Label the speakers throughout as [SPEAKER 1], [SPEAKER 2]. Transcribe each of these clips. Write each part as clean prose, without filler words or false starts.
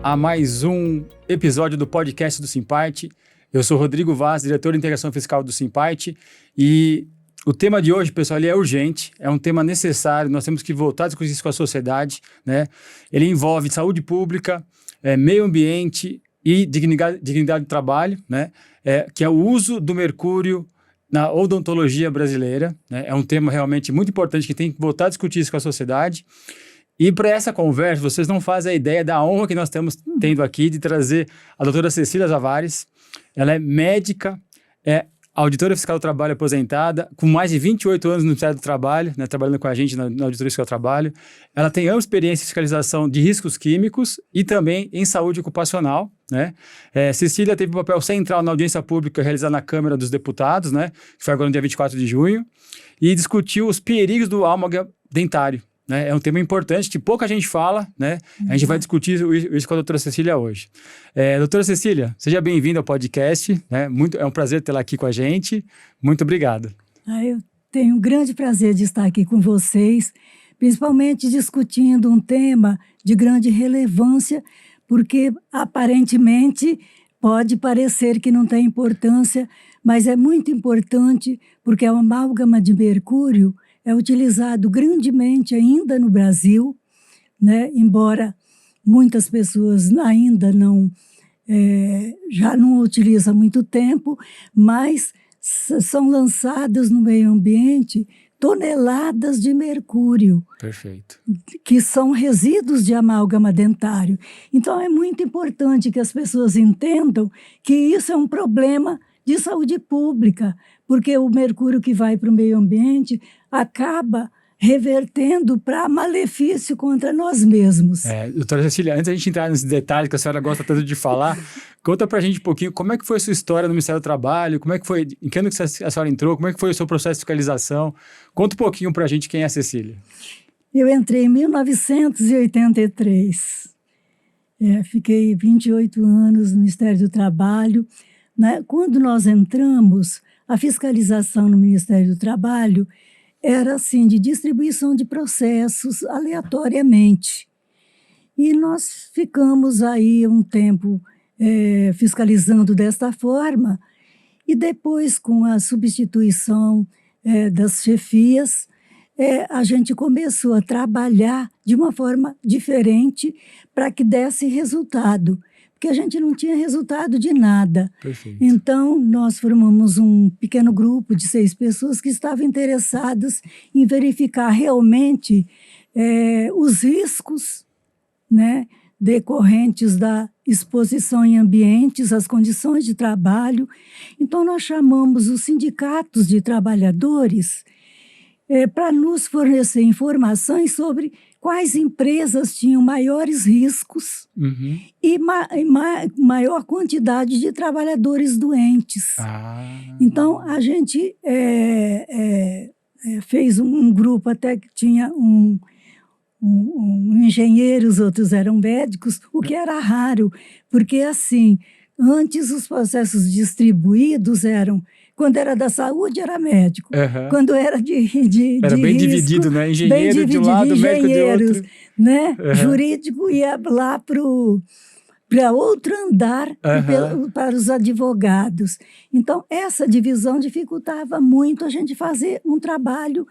[SPEAKER 1] a mais um episódio do podcast do Simparte. Eu sou Rodrigo Vaz, diretor de integração fiscal do Simparte, e o tema de hoje, pessoal, ele é urgente, é um tema necessário, nós temos que voltar a discutir isso com a sociedade, né? Ele envolve saúde pública, meio ambiente e dignidade do trabalho, né? Que é o uso do mercúrio na odontologia brasileira, né? É um tema realmente muito importante que tem que voltar a discutir isso com a sociedade. E para essa conversa, vocês não fazem a ideia da honra que nós estamos tendo aqui de trazer a doutora Cecília Zavares. Ela é médica, auditora fiscal do trabalho aposentada, com mais de 28 anos no Ministério do Trabalho, né, trabalhando com a gente na auditoria fiscal do trabalho. Ela tem ampla experiência em fiscalização de riscos químicos e também em saúde ocupacional, né? Cecília teve um papel central na audiência pública realizada na Câmara dos Deputados, né, que foi agora no dia 24 de junho, e discutiu os perigos do amálgama dentário. Né? É um tema importante que pouca gente fala, né? A gente vai discutir isso com a doutora Cecília hoje. Doutora Cecília, seja bem-vinda ao podcast, né? É um prazer tê-la aqui com a gente. Muito obrigado.
[SPEAKER 2] Eu tenho um grande prazer de estar aqui com vocês, principalmente discutindo um tema de grande relevância, porque aparentemente pode parecer que não tem importância, mas é muito importante porque a amálgama de mercúrio é utilizado grandemente ainda no Brasil, né? Embora muitas pessoas ainda já não utilizam há muito tempo, mas são lançadas no meio ambiente toneladas de mercúrio.
[SPEAKER 1] Perfeito.
[SPEAKER 2] Que são resíduos de amálgama dentário. Então é muito importante que as pessoas entendam que isso é um problema de saúde pública, porque o mercúrio que vai para o meio ambiente acaba revertendo para malefício contra nós mesmos.
[SPEAKER 1] Doutora Cecília, antes da gente entrar nesses detalhes que a senhora gosta tanto de falar, conta para a gente um pouquinho como é que foi a sua história no Ministério do Trabalho, como é que foi, em que ano que a senhora entrou, como é que foi o seu processo de fiscalização? Conta um pouquinho para a gente quem é a Cecília.
[SPEAKER 2] Eu entrei em 1983, fiquei 28 anos no Ministério do Trabalho. Né? Quando nós entramos, a fiscalização no Ministério do Trabalho era assim, de distribuição de processos aleatoriamente. E nós ficamos aí um tempo fiscalizando desta forma, e depois, com a substituição das chefias, a gente começou a trabalhar de uma forma diferente para que desse resultado, porque a gente não tinha resultado de nada.
[SPEAKER 1] Perfeito.
[SPEAKER 2] Então, nós formamos um pequeno grupo de 6 pessoas que estavam interessadas em verificar realmente os riscos, né, decorrentes da exposição em ambientes, as condições de trabalho. Então, nós chamamos os sindicatos de trabalhadores para nos fornecer informações sobre quais empresas tinham maiores riscos e maior quantidade de trabalhadores doentes. Então, a gente fez um grupo até que tinha um engenheiro, os outros eram médicos, o que era raro, porque assim, antes os processos distribuídos eram... Quando era da saúde, era médico. Quando era de
[SPEAKER 1] era bem risco, dividido, né? Engenheiro de um lado, médico de outro.
[SPEAKER 2] Né? Jurídico ia lá para outro andar para os advogados. Então, essa divisão dificultava muito a gente fazer um trabalho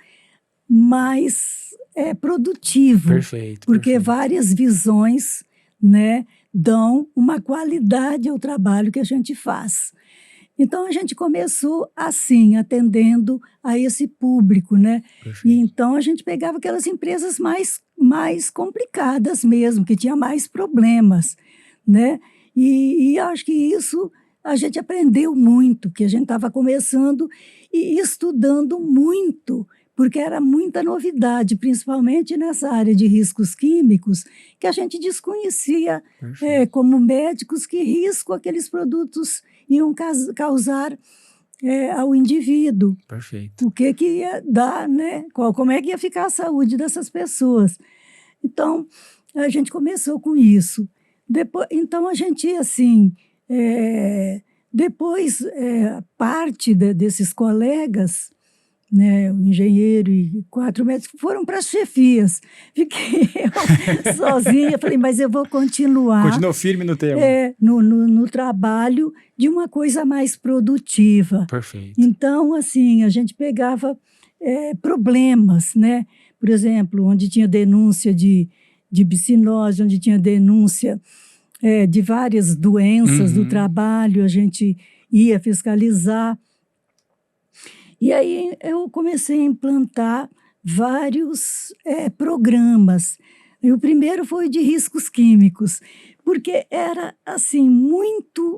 [SPEAKER 2] mais produtivo.
[SPEAKER 1] Perfeito.
[SPEAKER 2] Porque várias visões, né, dão uma qualidade ao trabalho que a gente faz. Então, a gente começou assim, atendendo a esse público, né?
[SPEAKER 1] Perfeito.
[SPEAKER 2] E então, a gente pegava aquelas empresas mais complicadas mesmo, que tinha mais problemas, né? E acho que isso a gente aprendeu muito, que a gente estava começando e estudando muito, porque era muita novidade, principalmente nessa área de riscos químicos, que a gente desconhecia como médicos que risco aqueles produtos iam causar ao indivíduo.
[SPEAKER 1] Perfeito.
[SPEAKER 2] O que ia dar, né? Como é que ia ficar a saúde dessas pessoas. Então, a gente começou com isso. Então, a gente, assim, depois, parte desses colegas, né, o engenheiro e 4 médicos foram para as chefias. Fiquei eu sozinha, falei, mas eu vou continuar.
[SPEAKER 1] Continuou firme no tema.
[SPEAKER 2] No trabalho de uma coisa mais produtiva.
[SPEAKER 1] Perfeito.
[SPEAKER 2] Então, assim, a gente pegava problemas, né? Por exemplo, onde tinha denúncia de bicinose, onde tinha denúncia de várias doenças do trabalho, a gente ia fiscalizar. E aí eu comecei a implantar vários programas. E o primeiro foi de riscos químicos, porque era assim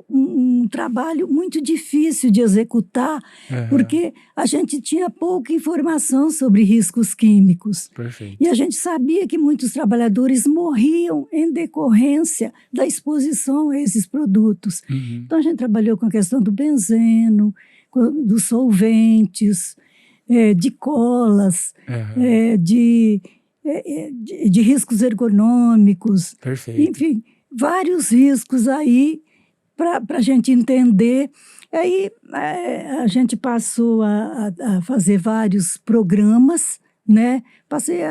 [SPEAKER 2] um trabalho muito difícil de executar, porque a gente tinha pouca informação sobre riscos químicos.
[SPEAKER 1] Perfeito.
[SPEAKER 2] E a gente sabia que muitos trabalhadores morriam em decorrência da exposição a esses produtos. Então a gente trabalhou com a questão do benzeno, dos solventes, de colas, de riscos ergonômicos.
[SPEAKER 1] Perfeito.
[SPEAKER 2] Enfim, vários riscos aí para a gente entender. Aí a gente passou a fazer vários programas, né? Passei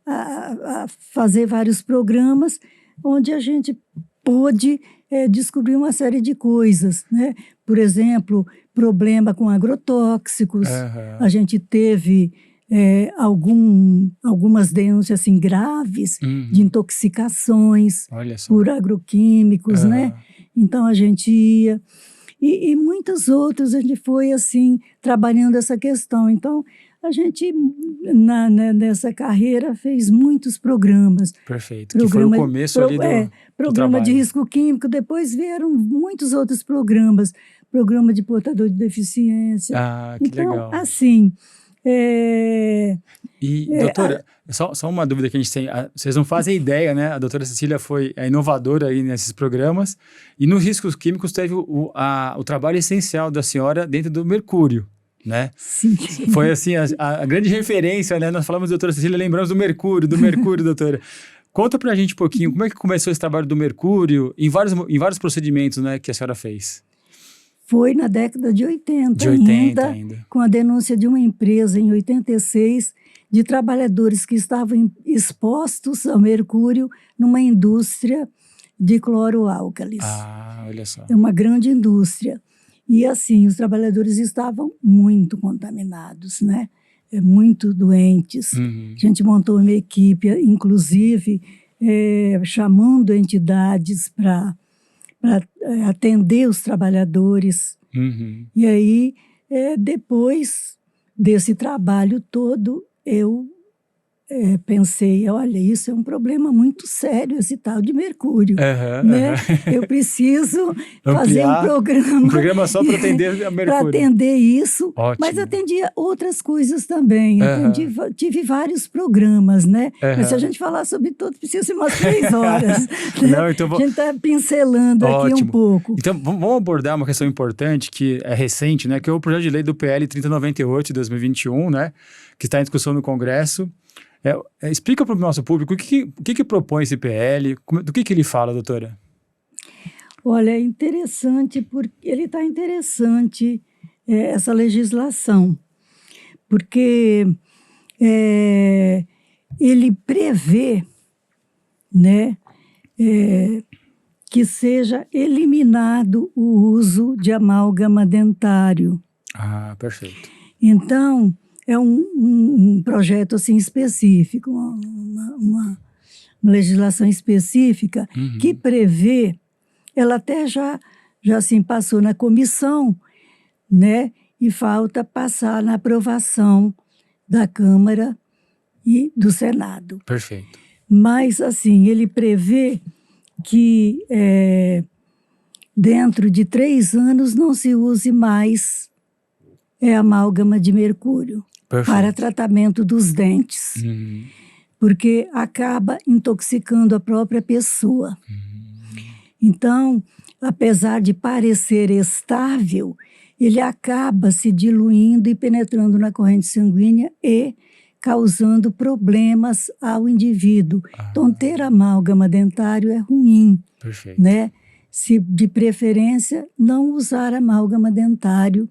[SPEAKER 2] a fazer vários programas onde a gente pôde descobrir uma série de coisas, né? Por exemplo, problema com agrotóxicos. A gente teve algumas denúncias assim, graves de intoxicações por agroquímicos, né? Então a gente ia. E muitas outras a gente foi assim, trabalhando essa questão. Então a gente, nessa carreira, fez muitos programas.
[SPEAKER 1] Perfeito, que foi o começo ali do
[SPEAKER 2] programa de risco químico, depois vieram muitos outros programas. Programa de portador de deficiência.
[SPEAKER 1] Que
[SPEAKER 2] então,
[SPEAKER 1] legal.
[SPEAKER 2] assim...
[SPEAKER 1] doutora, só uma dúvida que a gente tem. Vocês não fazem ideia, né? A doutora Cecília foi inovadora aí nesses programas. E nos riscos químicos teve o trabalho essencial da senhora dentro do mercúrio, né?
[SPEAKER 2] Sim.
[SPEAKER 1] Foi assim, a grande referência, né? Nós falamos da doutora Cecília, lembramos do mercúrio, doutora. Conta pra gente um pouquinho, como é que começou esse trabalho do mercúrio em vários procedimentos, né, que a senhora fez?
[SPEAKER 2] Foi na década de 80 ainda, com a denúncia de uma empresa em 86, de trabalhadores que estavam expostos ao mercúrio numa indústria de cloroálcalis.
[SPEAKER 1] Olha só.
[SPEAKER 2] É uma grande indústria. E assim, os trabalhadores estavam muito contaminados, né? Muito doentes. A gente montou uma equipe, inclusive, chamando entidades para atender os trabalhadores. E aí, depois desse trabalho todo, eu pensei, olha, isso é um problema muito sério, esse tal de mercúrio. Né? Eu preciso fazer um programa
[SPEAKER 1] só para atender o mercúrio.
[SPEAKER 2] Para atender isso.
[SPEAKER 1] Ótimo.
[SPEAKER 2] Mas atendia outras coisas também. Tive vários programas, né? Mas se a gente falar sobre todos, precisa ser umas 3 horas. Né?
[SPEAKER 1] Não, então
[SPEAKER 2] a gente está pincelando aqui um pouco.
[SPEAKER 1] Então, vamos abordar uma questão importante, que é recente, né? Que é o projeto de lei do PL 3098 de 2021, né? Que está em discussão no Congresso. Explica para o nosso público o que propõe esse PL, do que ele fala, doutora?
[SPEAKER 2] Olha, é interessante, porque ele está interessante, essa legislação, porque ele prevê, né, que seja eliminado o uso de amálgama dentário.
[SPEAKER 1] Perfeito.
[SPEAKER 2] Então, é um projeto assim, específico, uma legislação específica que prevê, ela até já assim, passou na comissão, né? E falta passar na aprovação da Câmara e do Senado.
[SPEAKER 1] Perfeito.
[SPEAKER 2] Mas, assim, ele prevê que dentro de 3 anos não se use mais amálgama de mercúrio. Perfeito. Para tratamento dos dentes, porque acaba intoxicando a própria pessoa. Então, apesar de parecer estável, ele acaba se diluindo e penetrando na corrente sanguínea e causando problemas ao indivíduo. Então, ter amálgama dentário é ruim.
[SPEAKER 1] Perfeito.
[SPEAKER 2] Né? Se, de preferência, não usar amálgama dentário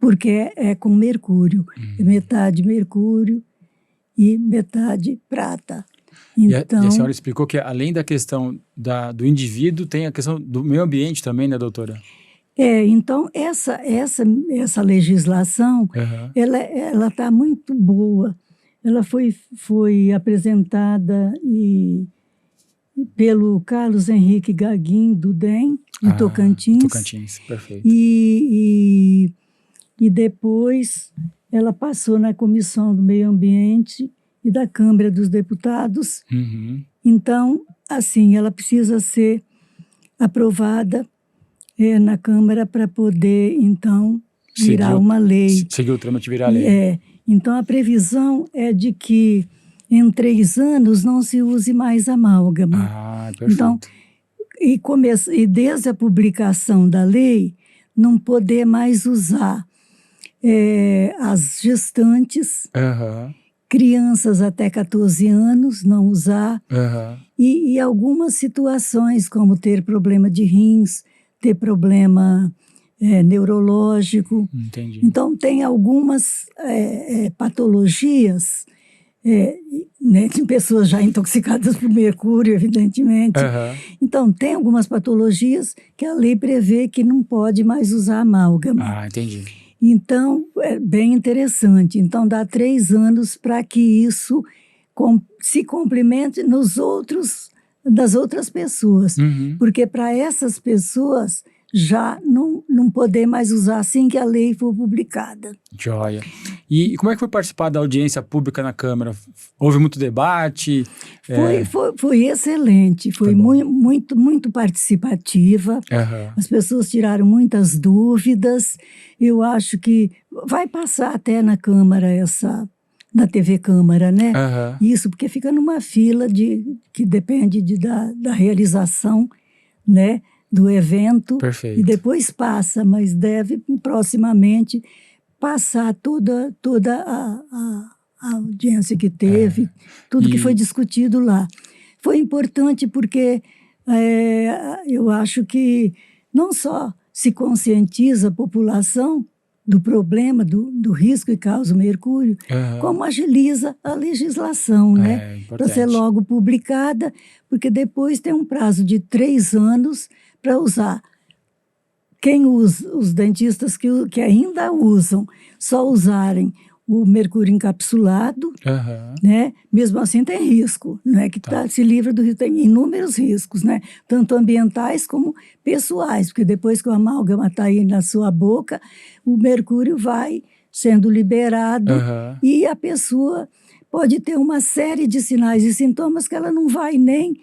[SPEAKER 2] porque é com mercúrio. É metade mercúrio e metade prata. Então,
[SPEAKER 1] E a senhora explicou que além da questão do indivíduo, tem a questão do meio ambiente também, né, doutora?
[SPEAKER 2] então essa legislação,
[SPEAKER 1] Aham.
[SPEAKER 2] ela está muito boa. Ela foi apresentada pelo Carlos Henrique Gaguin, do DEM, de Tocantins.
[SPEAKER 1] Tocantins, perfeito.
[SPEAKER 2] E depois ela passou na Comissão do Meio Ambiente e da Câmara dos Deputados.
[SPEAKER 1] Uhum.
[SPEAKER 2] Então, assim, ela precisa ser aprovada na Câmara para poder, então, virar uma lei.
[SPEAKER 1] Seguir o trâmite de virar lei.
[SPEAKER 2] Então, a previsão é de que em 3 anos não se use mais amálgama.
[SPEAKER 1] Perfeito.
[SPEAKER 2] Então, e desde a publicação da lei, não poder mais usar as gestantes, crianças até 14 anos, não usar, e algumas situações, como ter problema de rins, ter problema neurológico.
[SPEAKER 1] Entendi.
[SPEAKER 2] Então, tem algumas patologias, né, de pessoas já intoxicadas por mercúrio, evidentemente. Então, tem algumas patologias que a lei prevê que não pode mais usar amálgama.
[SPEAKER 1] Entendi.
[SPEAKER 2] Então, é bem interessante. Então, dá 3 anos para que isso se complemente das outras pessoas. Porque para essas pessoas já não poder mais usar assim que a lei for publicada.
[SPEAKER 1] Joia. E como é que foi participar da audiência pública na Câmara? Houve muito debate?
[SPEAKER 2] Foi excelente, foi muito, muito participativa. As pessoas tiraram muitas dúvidas. Eu acho que vai passar até na Câmara na TV Câmara, né? Isso, porque fica numa fila que depende da realização, né, do evento.
[SPEAKER 1] Perfeito.
[SPEAKER 2] E depois passa, mas deve proximamente passar toda a audiência que teve, tudo que foi discutido lá. Foi importante porque eu acho que não só se conscientiza a população do problema, do risco que causa o mercúrio, como agiliza a legislação, né? Para ser logo publicada, porque depois tem um prazo de 3 anos para usar. Quem usa, os dentistas que ainda usam, só usarem o mercúrio encapsulado, né? Mesmo assim tem risco, não é que se livra do risco, tem inúmeros riscos, né? Tanto ambientais como pessoais, porque depois que o amálgama está aí na sua boca, o mercúrio vai sendo liberado e a pessoa pode ter uma série de sinais e sintomas que ela não vai nem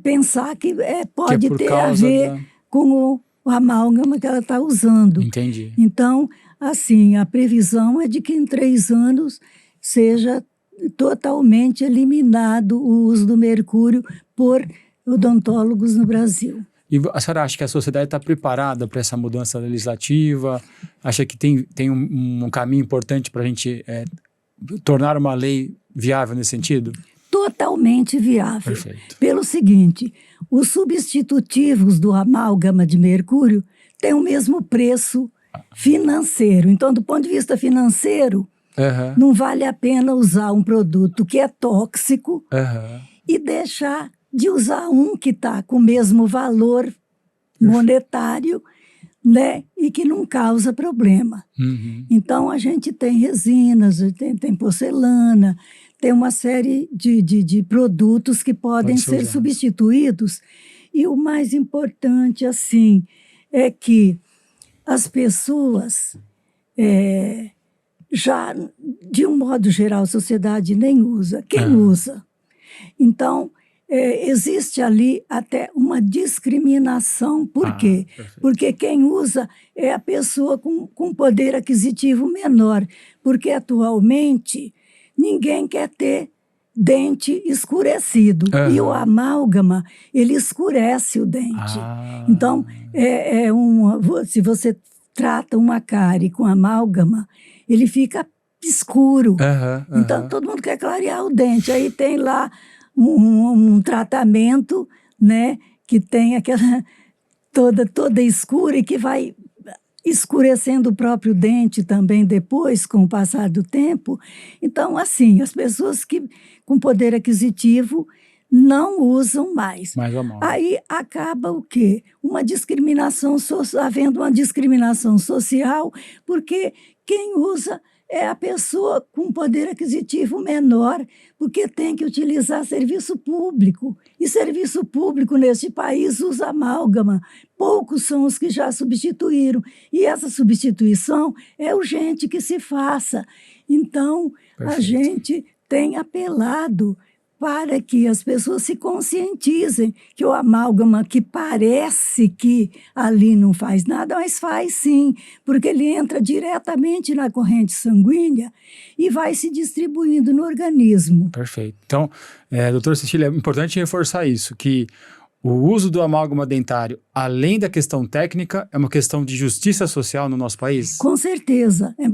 [SPEAKER 2] pensar que pode ter a ver com o amálgama que ela está usando.
[SPEAKER 1] Entendi.
[SPEAKER 2] Então, assim, a previsão é de que em 3 anos seja totalmente eliminado o uso do mercúrio por odontólogos no Brasil.
[SPEAKER 1] E a senhora acha que a sociedade está preparada para essa mudança legislativa? Acha que tem um caminho importante para a gente tornar uma lei viável nesse sentido?
[SPEAKER 2] Totalmente viável.
[SPEAKER 1] Perfeito.
[SPEAKER 2] Pelo seguinte, os substitutivos do amálgama de mercúrio têm o mesmo preço financeiro. Então, do ponto de vista financeiro, não vale a pena usar um produto que é tóxico e deixar de usar um que está com o mesmo valor monetário, né, e que não causa problema. Então, a gente tem resinas, tem porcelana, tem uma série de produtos que podem ser substituídos. E o mais importante, assim, é que as pessoas, já, de um modo geral, a sociedade nem usa. Quem usa? Então, existe ali até uma discriminação. Por quê? Porque quem usa é a pessoa com poder aquisitivo menor. Porque, atualmente, ninguém quer ter dente escurecido. E o amálgama, ele escurece o dente. Então, se você trata uma cárie com amálgama, ele fica escuro. Então, todo mundo quer clarear o dente. Aí tem lá um tratamento, né, que tem aquela toda escura e que vai escurecendo o próprio dente também depois, com o passar do tempo. Então, assim, as pessoas que com poder aquisitivo não usam mais.
[SPEAKER 1] Mais ou menos.
[SPEAKER 2] Aí acaba o quê? Havendo uma discriminação social, porque quem usa é a pessoa com poder aquisitivo menor, porque tem que utilizar serviço público. E serviço público neste país usa amálgama. Poucos são os que já substituíram. E essa substituição é urgente que se faça. Então,
[SPEAKER 1] Perfeito.
[SPEAKER 2] a gente tem apelado para que as pessoas se conscientizem que o amálgama, que parece que ali não faz nada, mas faz sim, porque ele entra diretamente na corrente sanguínea e vai se distribuindo no organismo.
[SPEAKER 1] Perfeito. Então, doutora Cecília, é importante reforçar isso, que o uso do amálgama dentário, além da questão técnica, é uma questão de justiça social no nosso país?
[SPEAKER 2] Com certeza, é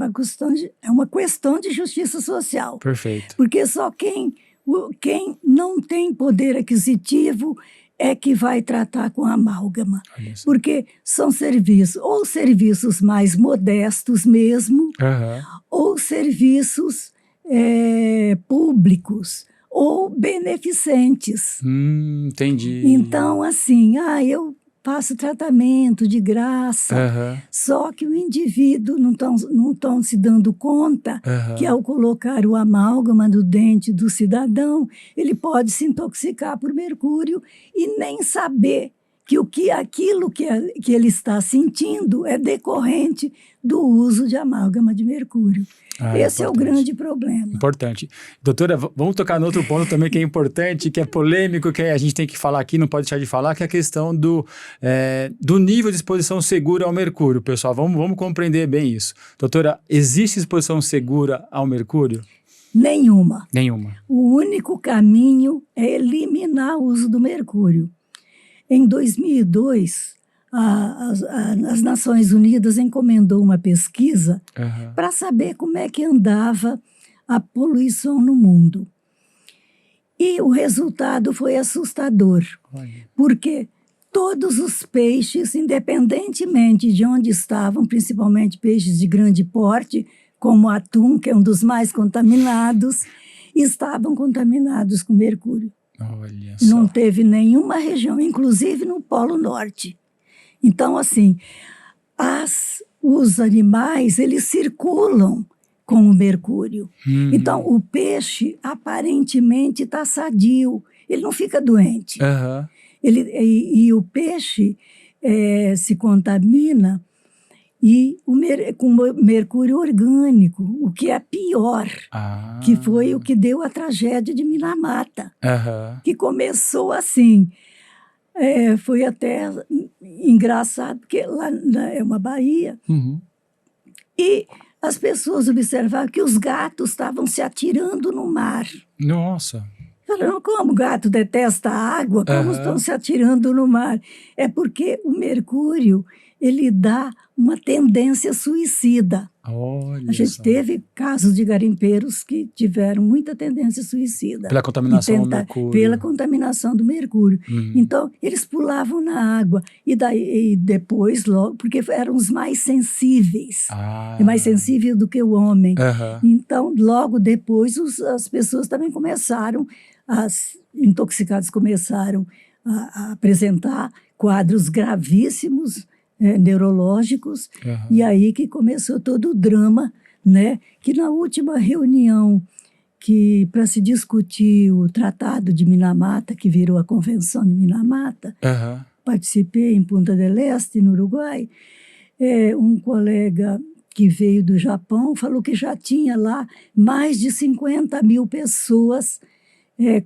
[SPEAKER 2] uma questão de justiça social.
[SPEAKER 1] Perfeito.
[SPEAKER 2] Porque só quem não tem poder aquisitivo é que vai tratar com amálgama. Porque são serviços mais modestos mesmo, ou serviços públicos, ou beneficentes.
[SPEAKER 1] Entendi.
[SPEAKER 2] Então, assim, eu faço tratamento de graça, só que o indivíduo não estão se dando conta que ao colocar o amálgama no dente do cidadão, ele pode se intoxicar por mercúrio e nem saber que aquilo que ele está sentindo é decorrente do uso de amálgama de mercúrio. Esse é o grande problema.
[SPEAKER 1] Importante. Doutora, vamos tocar no outro ponto também que é importante, que é polêmico, que a gente tem que falar aqui, não pode deixar de falar, que é a questão do nível de exposição segura ao mercúrio. Pessoal, vamos compreender bem isso. Doutora, existe exposição segura ao mercúrio?
[SPEAKER 2] Nenhuma.
[SPEAKER 1] Nenhuma.
[SPEAKER 2] O único caminho é eliminar o uso do mercúrio. Em 2002, as Nações Unidas encomendou uma pesquisa para saber como é que andava a poluição no mundo. E o resultado foi assustador, porque todos os peixes, independentemente de onde estavam, principalmente peixes de grande porte, como o atum, que é um dos mais contaminados, estavam contaminados com mercúrio.
[SPEAKER 1] Olha só.
[SPEAKER 2] Não teve nenhuma região, inclusive no Polo Norte. Então, assim, os animais, eles circulam com o mercúrio. Então, o peixe, aparentemente, está sadio. Ele não fica doente. E o peixe se contamina com mercúrio orgânico, o que é pior, que foi o que deu a tragédia de Minamata, que começou assim. Foi até engraçado, porque lá é uma baía, e as pessoas observaram que os gatos estavam se atirando no mar.
[SPEAKER 1] Nossa!
[SPEAKER 2] Falaram, como o gato detesta a água, como estão se atirando no mar? É porque o mercúrio, ele dá uma tendência suicida.
[SPEAKER 1] Olha
[SPEAKER 2] a gente
[SPEAKER 1] só.
[SPEAKER 2] teve casos de garimpeiros que tiveram muita tendência suicida.
[SPEAKER 1] Pela contaminação do mercúrio.
[SPEAKER 2] Pela contaminação do mercúrio. Então, eles pulavam na água. E depois, logo, porque eram os mais sensíveis. Mais sensíveis do que o homem. Então, logo depois, as pessoas também começaram, as intoxicadas começaram a apresentar quadros gravíssimos, neurológicos, e aí que começou todo o drama, né? Que na última reunião para se discutir o Tratado de Minamata, que virou a Convenção de Minamata, participei em Punta del Este, no Uruguai, um colega que veio do Japão falou que já tinha lá mais de 50 mil pessoas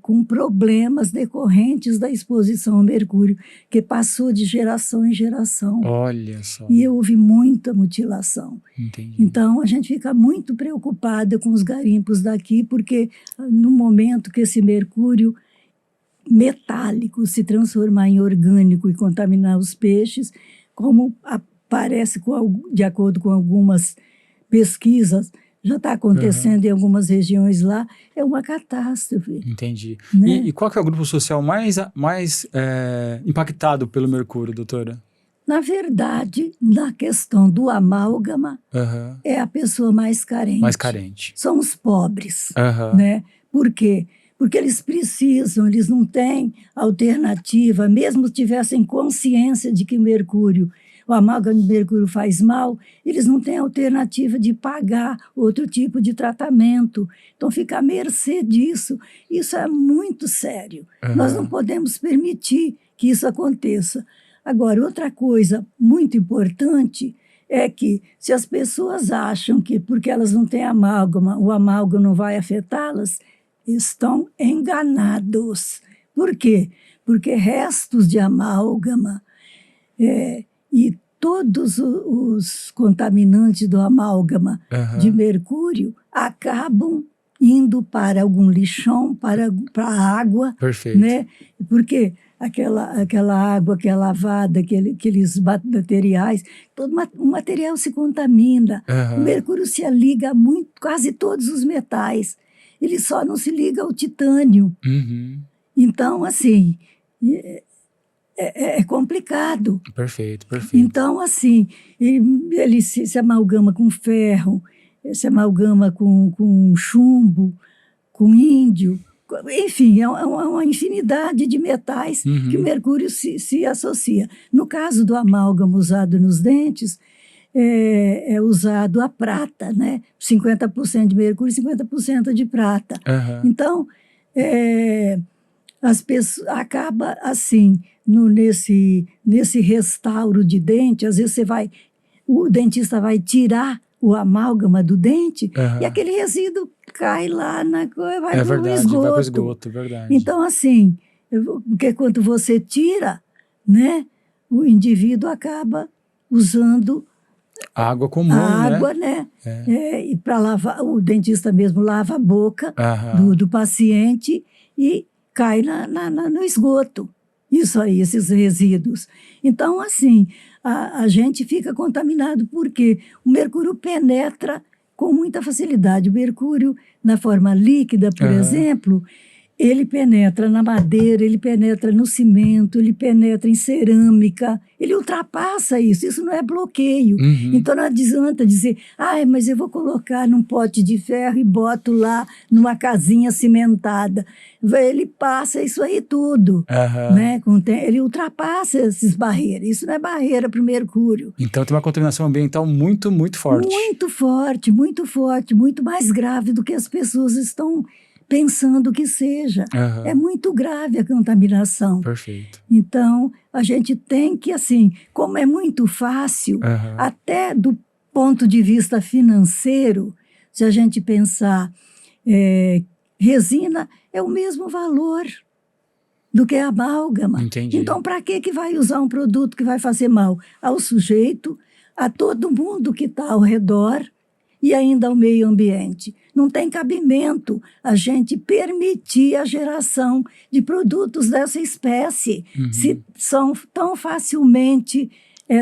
[SPEAKER 2] com problemas decorrentes da exposição ao mercúrio, que passou de geração em geração.
[SPEAKER 1] Olha só.
[SPEAKER 2] E houve muita mutilação.
[SPEAKER 1] Entendi.
[SPEAKER 2] Então, a gente fica muito preocupada com os garimpos daqui, porque no momento que esse mercúrio metálico se transformar em orgânico e contaminar os peixes, como aparece de acordo com algumas pesquisas, já está acontecendo em algumas regiões lá, é uma catástrofe.
[SPEAKER 1] Entendi.
[SPEAKER 2] Né?
[SPEAKER 1] E qual que é o grupo social mais impactado pelo mercúrio, doutora?
[SPEAKER 2] Na verdade, na questão do amálgama, é a pessoa mais carente.
[SPEAKER 1] Mais carente.
[SPEAKER 2] São os pobres, né? Por quê? Porque eles precisam, eles não têm alternativa, mesmo se tivessem consciência de que o amálgama de mercúrio faz mal, eles não têm alternativa de pagar outro tipo de tratamento. Então, fica à mercê disso. Isso é muito sério. Nós não podemos permitir que isso aconteça. Agora, outra coisa muito importante é que, se as pessoas acham que porque elas não têm amálgama, o amálgama não vai afetá-las, estão enganados. Por quê? Porque restos de amálgama e todos os contaminantes do amálgama de mercúrio acabam indo para algum lixão, para a água.
[SPEAKER 1] Perfeito.
[SPEAKER 2] Né? Porque aquela água que é lavada, aqueles materiais, todo o material se contamina. O mercúrio se liga a quase todos os metais. Ele só não se liga ao titânio. Então, assim, é complicado.
[SPEAKER 1] Perfeito.
[SPEAKER 2] Então, assim, ele se amalgama com ferro, se amalgama com chumbo, com índio. Enfim, é uma infinidade de metais que o mercúrio se associa. No caso do amálgama usado nos dentes, é usado a prata, né? 50% de mercúrio e 50% de prata. Então, as pessoas acaba assim, nesse restauro de dente, às vezes o dentista vai tirar o amálgama do dente e aquele resíduo cai lá vai para o esgoto.
[SPEAKER 1] Vai para o esgoto, verdade.
[SPEAKER 2] Então, assim, porque quando você tira, né, o indivíduo acaba usando
[SPEAKER 1] a água comum,
[SPEAKER 2] né? E para lavar, o dentista mesmo lava a boca do paciente e cai no esgoto. Isso aí, esses resíduos. Então, assim, a gente fica contaminado porque o mercúrio penetra com muita facilidade. O mercúrio, na forma líquida, por exemplo, ele penetra na madeira, ele penetra no cimento, ele penetra em cerâmica, ele ultrapassa isso. Isso não é bloqueio. Então não adianta dizer, mas eu vou colocar num pote de ferro e boto lá numa casinha cimentada. Ele passa isso aí tudo. Né? Ele ultrapassa essas barreiras. Isso não é barreira para o mercúrio.
[SPEAKER 1] Então tem uma contaminação ambiental muito, muito forte.
[SPEAKER 2] Muito forte, muito mais grave do que as pessoas estão pensando que seja. É muito grave a contaminação.
[SPEAKER 1] Perfeito.
[SPEAKER 2] Então, a gente tem que, assim, como é muito fácil, até do ponto de vista financeiro, se a gente pensar, resina é o mesmo valor do que a amálgama.
[SPEAKER 1] Entendi.
[SPEAKER 2] Então, para que vai usar um produto que vai fazer mal ao sujeito, a todo mundo que está ao redor e ainda ao meio ambiente? Não tem cabimento a gente permitir a geração de produtos dessa espécie, se são tão facilmente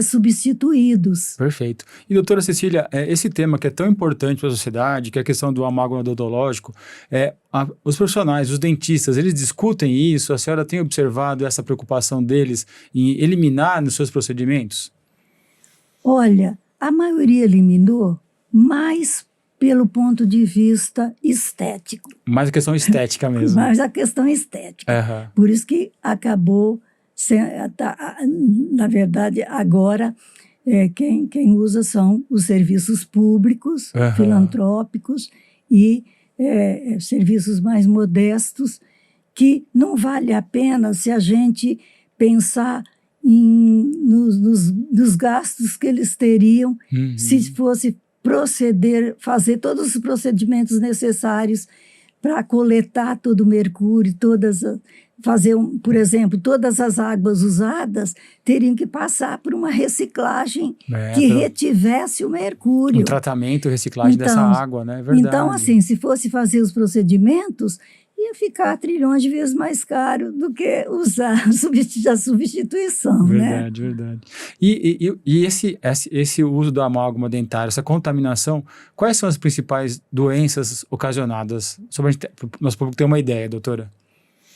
[SPEAKER 2] substituídos.
[SPEAKER 1] Perfeito. E, doutora Cecília, esse tema que é tão importante para a sociedade, que é a questão do amálgama odontológico, os profissionais, os dentistas, eles discutem isso? A senhora tem observado essa preocupação deles em eliminar nos seus procedimentos?
[SPEAKER 2] Olha, a maioria eliminou, mas pelo ponto de vista estético.
[SPEAKER 1] Mais a questão estética mesmo.
[SPEAKER 2] Mais a questão estética. Por isso que acabou, na verdade, agora, quem usa são os serviços públicos, filantrópicos e serviços mais modestos, que não vale a pena se a gente pensar nos gastos que eles teriam se fosse fazer todos os procedimentos necessários para coletar todo o mercúrio, por exemplo, todas as águas usadas teriam que passar por uma reciclagem que retivesse o mercúrio.
[SPEAKER 1] Um tratamento, reciclagem dessa água, né? É verdade.
[SPEAKER 2] Então, assim, se fosse fazer os procedimentos, ia ficar trilhões de vezes mais caro do que usar a substituição,
[SPEAKER 1] verdade,
[SPEAKER 2] né?
[SPEAKER 1] Verdade. E esse uso do amálgama dentário, essa contaminação, quais são as principais doenças ocasionadas? Só para o nosso público ter uma ideia, doutora.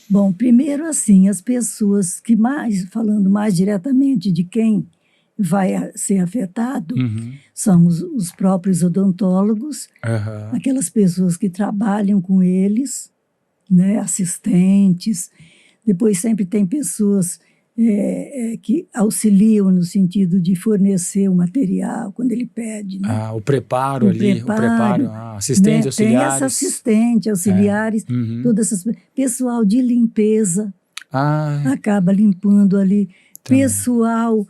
[SPEAKER 2] Bom, primeiro, assim, as pessoas falando mais diretamente de quem vai ser afetado
[SPEAKER 1] Uhum.
[SPEAKER 2] são os próprios odontólogos, aquelas pessoas que trabalham com eles, né, assistentes. Depois sempre tem pessoas que auxiliam no sentido de fornecer o material quando ele pede, né?
[SPEAKER 1] O preparo assistentes,
[SPEAKER 2] né?
[SPEAKER 1] auxiliares.
[SPEAKER 2] Tem essa assistente, auxiliares, todas essas pessoal de limpeza acaba limpando ali,
[SPEAKER 1] também.
[SPEAKER 2] Pessoal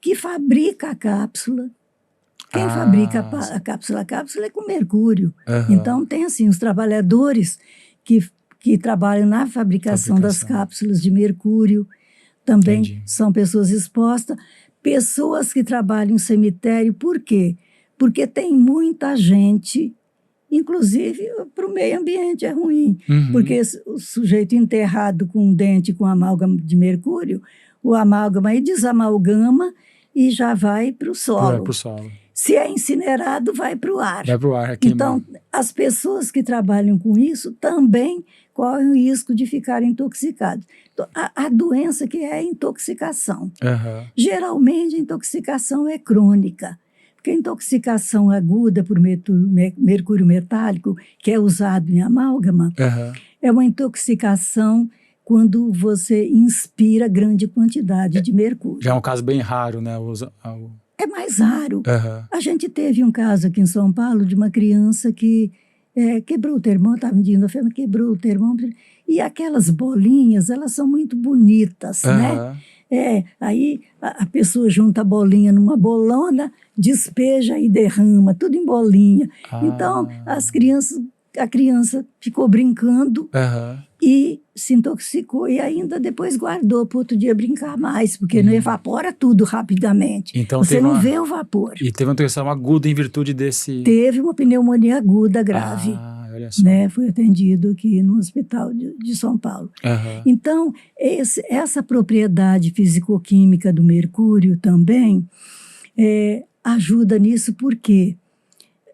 [SPEAKER 2] que fabrica a cápsula. Quem fabrica a cápsula é com mercúrio. Então tem assim os trabalhadores que trabalham na fabricação das cápsulas de mercúrio, também são pessoas expostas. Pessoas que trabalham em cemitério, por quê? Porque tem muita gente, inclusive para o meio ambiente é ruim, porque o sujeito enterrado com um dente com amálgama de mercúrio, o amálgama aí desamalgama e já vai para o solo. Se é incinerado, vai para o ar.
[SPEAKER 1] Vai para o ar.
[SPEAKER 2] Então, as pessoas que trabalham com isso também correm o risco de ficarem intoxicados. Então, a doença que é a intoxicação. Geralmente, a intoxicação é crônica. Porque a intoxicação aguda por mercúrio metálico, que é usado em amálgama, é uma intoxicação quando você inspira grande quantidade de mercúrio.
[SPEAKER 1] Já é um caso bem raro, né?
[SPEAKER 2] É mais raro. A gente teve um caso aqui em São Paulo de uma criança que quebrou o termômetro, estava medindo a febre, quebrou o termômetro, e aquelas bolinhas, elas são muito bonitas, né? Aí a pessoa junta a bolinha numa bolona, despeja e derrama, tudo em bolinha. Então, a criança ficou brincando e se intoxicou e ainda depois guardou para outro dia brincar mais, porque não evapora tudo rapidamente.
[SPEAKER 1] Então,
[SPEAKER 2] você não vê o vapor.
[SPEAKER 1] E teve uma intoxicação aguda em virtude desse...
[SPEAKER 2] Teve uma pneumonia aguda grave.
[SPEAKER 1] Olha só.
[SPEAKER 2] Né? Foi atendido aqui no hospital de São Paulo. Então, essa propriedade fisicoquímica do mercúrio também ajuda nisso, porque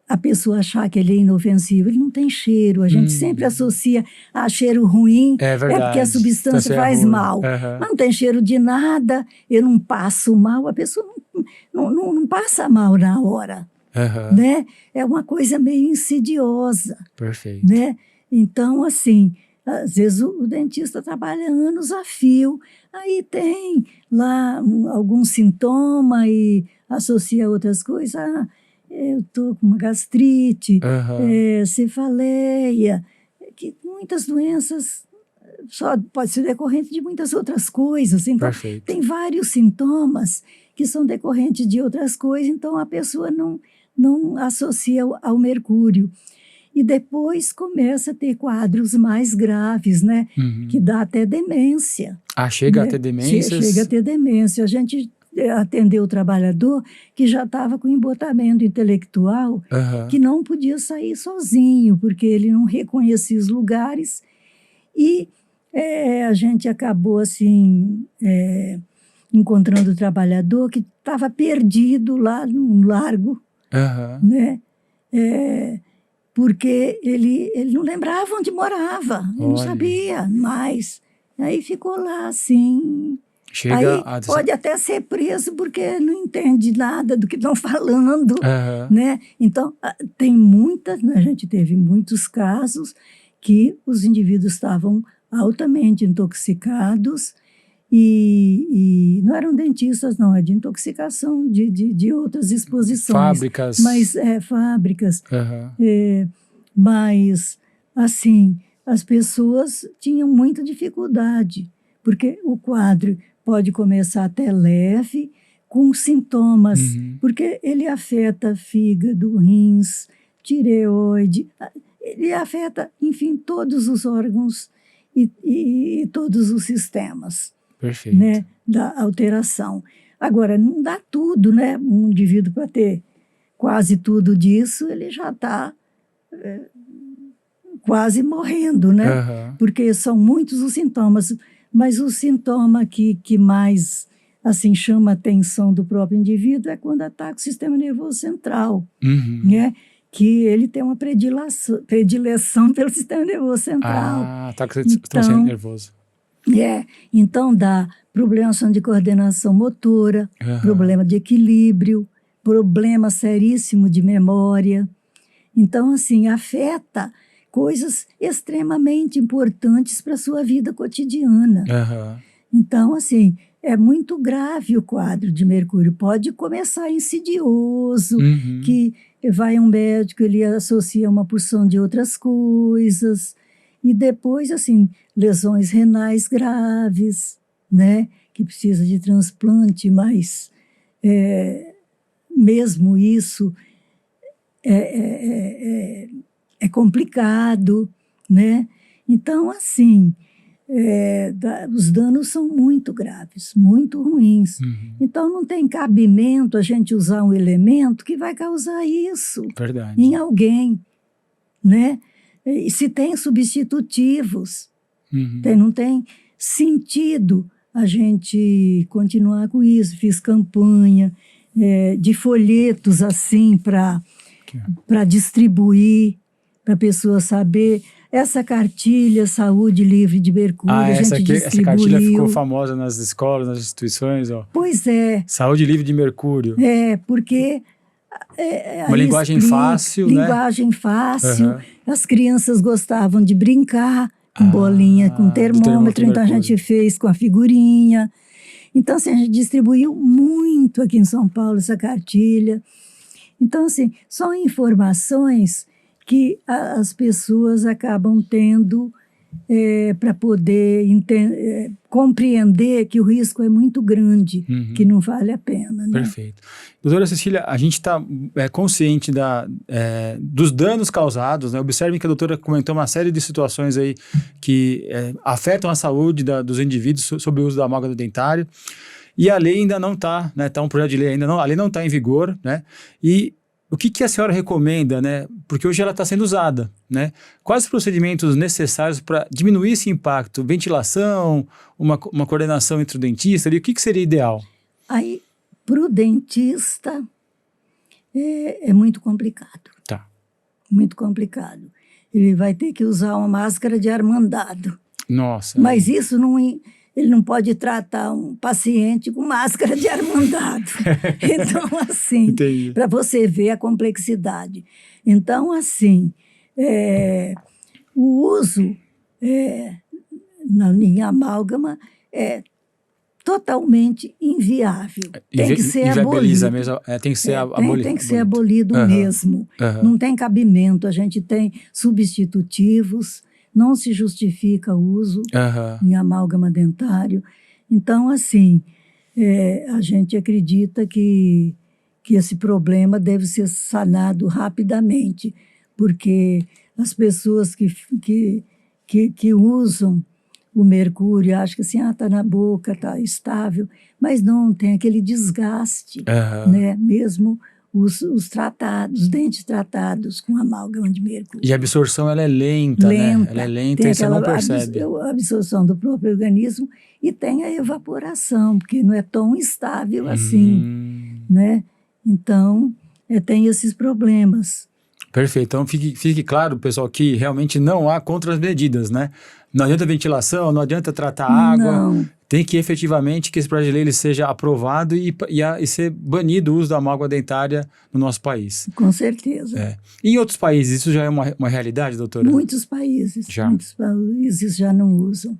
[SPEAKER 2] a pessoa achar que ele é inofensivo, ele não tem cheiro. A gente sempre associa a cheiro ruim, porque a substância faz mal. Mas não tem cheiro de nada, eu não passo mal, a pessoa não passa mal na hora. Né? É uma coisa meio insidiosa.
[SPEAKER 1] Perfeito.
[SPEAKER 2] Né? Então, assim, às vezes o dentista trabalha anos a fio, aí tem lá algum sintoma e associa outras coisas. Eu estou com uma gastrite, cefaleia, que muitas doenças só pode ser decorrente de muitas outras coisas. Então, tem vários sintomas que são decorrentes de outras coisas, então a pessoa não associa ao mercúrio. E depois começa a ter quadros mais graves, né? Que dá até demência.
[SPEAKER 1] Chega a ter demência?
[SPEAKER 2] Chega a ter demência. A gente atendeu o trabalhador que já estava com embotamento intelectual, que não podia sair sozinho, porque ele não reconhecia os lugares. E a gente acabou, assim, encontrando o trabalhador que estava perdido lá no largo, né? Porque ele não lembrava onde morava, ele não sabia mais. Aí ficou lá, assim. Pode até ser preso porque não entende nada do que estão falando, né? Então, a gente teve muitos casos que os indivíduos estavam altamente intoxicados e não eram dentistas, não, é de intoxicação de outras exposições.
[SPEAKER 1] Fábricas.
[SPEAKER 2] Mas, fábricas. Mas, assim, as pessoas tinham muita dificuldade, porque o quadro pode começar até leve, com sintomas, porque ele afeta fígado, rins, tireoide, ele afeta, enfim, todos os órgãos e todos os sistemas.
[SPEAKER 1] Perfeito.
[SPEAKER 2] Né, da alteração. Agora, não dá tudo, né? Um indivíduo para ter quase tudo disso, ele já está quase morrendo, né? Porque são muitos os sintomas. Mas o sintoma que mais assim, chama a atenção do próprio indivíduo é quando ataca o sistema nervoso central, né? Que ele tem uma predileção pelo sistema nervoso central.
[SPEAKER 1] Ataca o sistema nervoso.
[SPEAKER 2] Então dá problemas de coordenação motora, problema de equilíbrio, problema seríssimo de memória. Então, assim, afeta coisas extremamente importantes para a sua vida cotidiana. Então, assim, é muito grave o quadro de Mercúrio. Pode começar insidioso, que vai um médico, ele associa uma porção de outras coisas, e depois, assim, lesões renais graves, né, que precisa de transplante, mas mesmo isso é complicado, né? Então, assim, os danos são muito graves, muito ruins. Então, não tem cabimento a gente usar um elemento que vai causar isso em alguém, né? E se tem substitutivos, não tem sentido a gente continuar com isso. Fiz campanha de folhetos assim para distribuir, para a pessoa saber. Essa cartilha Saúde Livre de Mercúrio, a gente distribuiu.
[SPEAKER 1] Essa cartilha ficou famosa nas escolas, nas instituições. Ó.
[SPEAKER 2] Pois é.
[SPEAKER 1] Saúde Livre de Mercúrio.
[SPEAKER 2] Porque...
[SPEAKER 1] uma linguagem fácil, né?
[SPEAKER 2] Linguagem fácil. As crianças gostavam de brincar com bolinha, com termômetro. Então, a gente fez com a figurinha. Então, assim, a gente distribuiu muito aqui em São Paulo essa cartilha. Então, assim, são informações que as pessoas acabam tendo para poder compreender que o risco é muito grande, que não vale a pena. Né?
[SPEAKER 1] Perfeito. Doutora Cecília, a gente está consciente dos danos causados, né? Observem que a doutora comentou uma série de situações aí que afetam a saúde dos indivíduos sobre o uso da amálgama dentário, e a lei ainda não está, né? Tá um projeto de lei ainda não, a lei não está em vigor, né? E o que a senhora recomenda, né? Porque hoje ela está sendo usada, né? Quais os procedimentos necessários para diminuir esse impacto? Ventilação, uma coordenação entre o dentista ali, o que seria ideal?
[SPEAKER 2] Aí, para o dentista, é muito complicado.
[SPEAKER 1] Tá.
[SPEAKER 2] Muito complicado. Ele vai ter que usar uma máscara de ar-mandado.
[SPEAKER 1] Nossa.
[SPEAKER 2] Mas isso não... Ele não pode tratar um paciente com máscara de ar-mandado. Então, assim, para você ver a complexidade. Então, assim, o uso em amálgama é totalmente inviável. Tem que ser abolido.
[SPEAKER 1] Mesmo, tem que ser abolido.
[SPEAKER 2] Tem que ser abolido mesmo. Não tem cabimento. A gente tem substitutivos. Não se justifica o uso em amálgama dentário. Então, assim, a gente acredita que esse problema deve ser sanado rapidamente, porque as pessoas que usam o mercúrio acham que assim, está na boca, está estável, mas não, tem aquele desgaste, né? Mesmo os dentes tratados com amálgama de mercúrio.
[SPEAKER 1] E a absorção ela é lenta, né? Ela é lenta e você não percebe.
[SPEAKER 2] A absorção do próprio organismo e tem a evaporação, porque não é tão estável assim, né? Então, tem esses problemas.
[SPEAKER 1] Perfeito. Então, fique claro, pessoal, que realmente não há contramedidas, né? Não adianta ventilação, não adianta tratar água.
[SPEAKER 2] Não.
[SPEAKER 1] Tem que efetivamente que esse projeto de lei ele seja aprovado e ser banido o uso da amálgama dentária no nosso país.
[SPEAKER 2] Com certeza.
[SPEAKER 1] E em outros países, isso já é uma realidade, doutora?
[SPEAKER 2] Muitos países já não usam.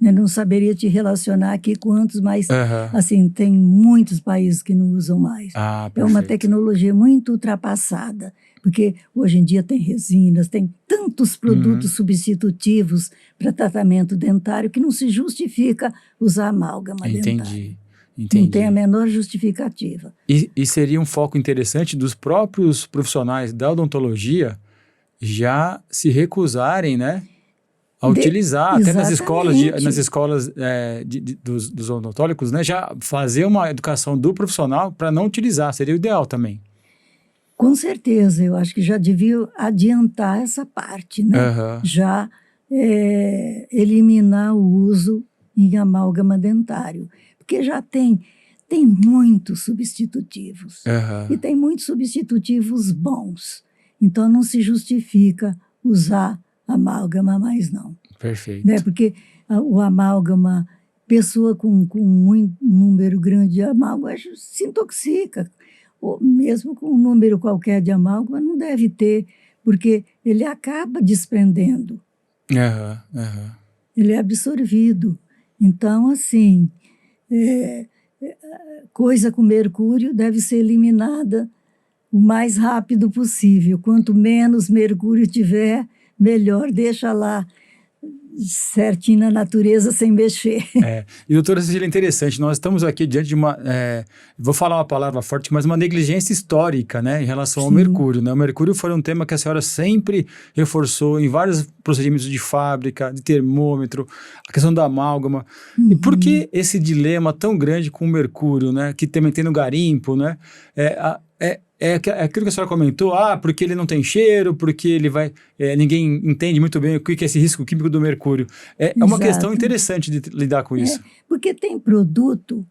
[SPEAKER 2] Eu não saberia te relacionar aqui quantos, mas assim, tem muitos países que não usam mais. É uma tecnologia muito ultrapassada, porque hoje em dia tem resinas, tem tantos produtos substitutivos para tratamento dentário que não se justifica usar amálgama dentária.
[SPEAKER 1] Entendi.
[SPEAKER 2] Não tem a menor justificativa.
[SPEAKER 1] E seria um foco interessante dos próprios profissionais da odontologia já se recusarem, né? A utilizar, até nas escolas dos odontólogos, né, já fazer uma educação do profissional para não utilizar, seria o ideal também.
[SPEAKER 2] Com certeza, eu acho que já devia adiantar essa parte, né? Já eliminar o uso em amálgama dentário, porque já tem muitos substitutivos, e tem muitos substitutivos bons, então não se justifica usar amálgama mais não.
[SPEAKER 1] Perfeito.
[SPEAKER 2] né? Porque o amálgama, pessoa com um número grande de amálgama se intoxica. Ou mesmo com um número qualquer de amálgama, não deve ter, porque ele acaba desprendendo. Ele é absorvido. Então, assim, coisa com mercúrio deve ser eliminada o mais rápido possível. Quanto menos mercúrio tiver, melhor. Deixa lá certinho na natureza, sem mexer.
[SPEAKER 1] E doutora Cecília, interessante, nós estamos aqui diante de uma, vou falar uma palavra forte, mas uma negligência histórica, né, em relação ao mercúrio, né? O mercúrio foi um tema que a senhora sempre reforçou em vários procedimentos de fábrica, de termômetro, a questão da amálgama. E por que esse dilema tão grande com o mercúrio, né, que também tem no garimpo, né? É aquilo que a senhora comentou, porque ele não tem cheiro, porque ele vai... ninguém entende muito bem o que é esse risco químico do mercúrio. É uma questão interessante de lidar com isso.
[SPEAKER 2] Porque tem produto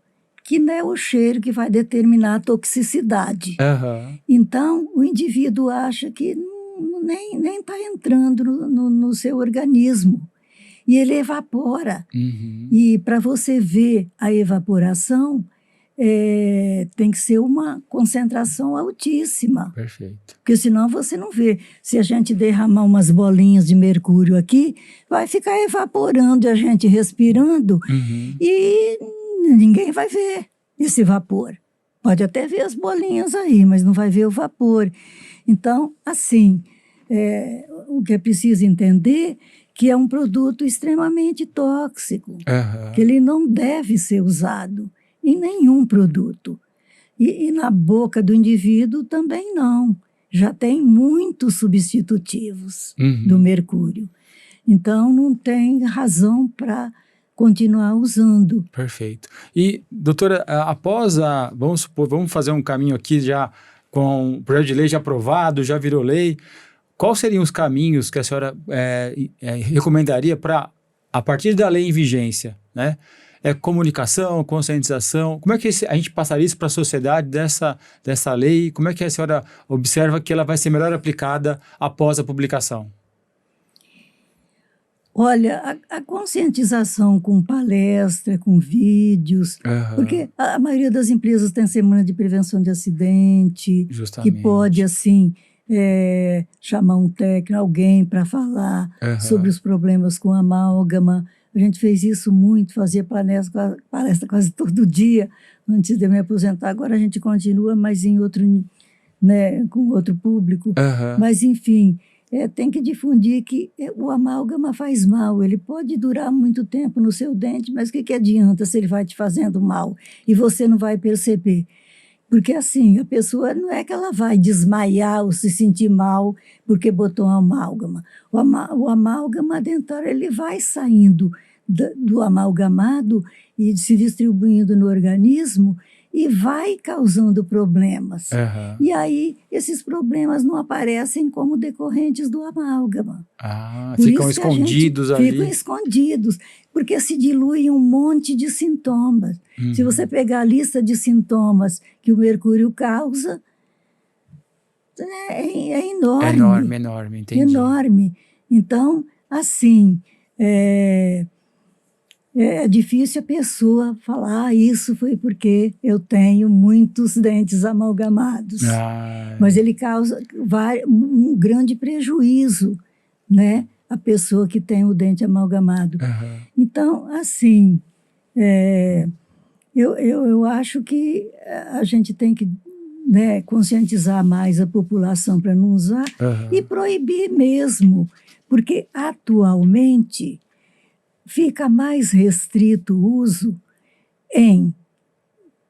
[SPEAKER 2] que não é o cheiro que vai determinar a toxicidade. Então, o indivíduo acha que nem está entrando no seu organismo. E ele evapora. E para você ver a evaporação, tem que ser uma concentração altíssima.
[SPEAKER 1] Perfeito.
[SPEAKER 2] Porque senão você não vê. Se a gente derramar umas bolinhas de mercúrio aqui, vai ficar evaporando e a gente respirando e ninguém vai ver esse vapor. Pode até ver as bolinhas aí, mas não vai ver o vapor. Então, assim, o que é preciso entender que é um produto extremamente tóxico, que ele não deve ser usado em nenhum produto. E na boca do indivíduo também não. Já tem muitos substitutivos do mercúrio. Então, não tem razão para continuar usando.
[SPEAKER 1] Perfeito. E, doutora, após vamos supor, vamos fazer um caminho aqui já com o projeto de lei já aprovado, já virou lei. Quais seriam os caminhos que a senhora recomendaria para, a partir da lei em vigência, né? Comunicação, conscientização, como é que a gente passaria isso para a sociedade dessa lei? Como é que a senhora observa que ela vai ser melhor aplicada após a publicação?
[SPEAKER 2] Olha, a conscientização com palestra, com vídeos, porque a maioria das empresas tem semana de prevenção de acidente,
[SPEAKER 1] justamente,
[SPEAKER 2] que pode, assim, chamar um técnico, alguém para falar sobre os problemas com amálgama. A gente fez isso muito, fazia palestra quase todo dia, antes de me aposentar. Agora a gente continua, mas em outro, né, com outro público. Mas, enfim, tem que difundir que o amálgama faz mal. Ele pode durar muito tempo no seu dente, mas o que adianta se ele vai te fazendo mal e você não vai perceber? Porque, assim, a pessoa não é que ela vai desmaiar ou se sentir mal porque botou um amálgama. O amálgama dentário, ele vai saindo do amalgamado e se distribuindo no organismo e vai causando problemas. E aí, esses problemas não aparecem como decorrentes do amálgama.
[SPEAKER 1] Ficam escondidos ali.
[SPEAKER 2] Ficam escondidos, porque se dilui um monte de sintomas. Se você pegar a lista de sintomas que o mercúrio causa, é enorme.
[SPEAKER 1] Enorme, entendi.
[SPEAKER 2] Enorme. Então, assim, é difícil a pessoa falar, isso foi porque eu tenho muitos dentes amalgamados. Mas ele causa um grande prejuízo, né? A pessoa que tem o dente amalgamado. Então, assim, eu acho que a gente tem que, né, conscientizar mais a população para não usar e proibir mesmo, porque atualmente fica mais restrito o uso em